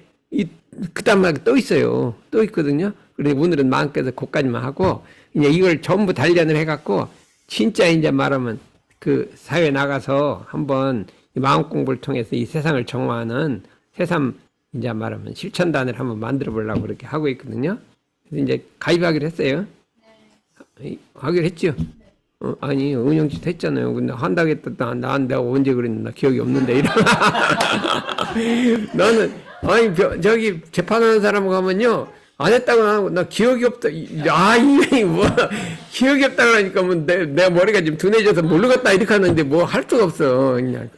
그 다음에 또 있어요. 또 있거든요. 그래서 오늘은 마음께서 그까지만 하고 이제 이걸 전부 단련을 해갖고 진짜 이제 말하면 그 사회에 나가서 한번 이 마음 공부를 통해서 이 세상을 정화하는 새삼 이제 말하면 실천단을 한번 만들어 보려고 그렇게 하고 있거든요. 그래서 이제 가입하기로 했어요. 하기로 했죠. 아니 은영씨도 했잖아요. 근데 한다고 했다. 난 내가 언제 그랬나 기억이 없는데 이러. 나는 아니 저기 재판하는 사람 가면요 안 했다고 하고 나 기억이 없다. 이게 뭐 기억이 없다 그러니까 뭐 내 머리가 좀 둔해져서 모르겠다 이렇게 하는데 뭐 할 수가 없어. 그냥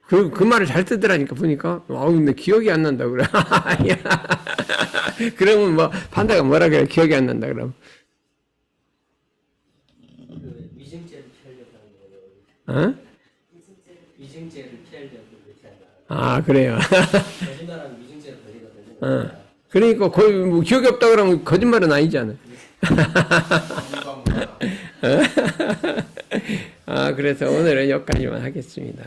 그 말을 잘 쓰더라니까 보니까 근데 기억이 안 난다 그래. 그러면 뭐 판다가 뭐라 그래 기억이 안 난다 그럼.
위증죄를 피하려고 하는 거예요. 위증죄를 피하려고 그렇게 한다.
그래요.
거짓말하면 위증죄로 걸리거든요.
그러니까 거의 뭐 기억이 없다 그러면 거짓말은 아니잖아. 그래서 오늘은 여기까지만 하겠습니다.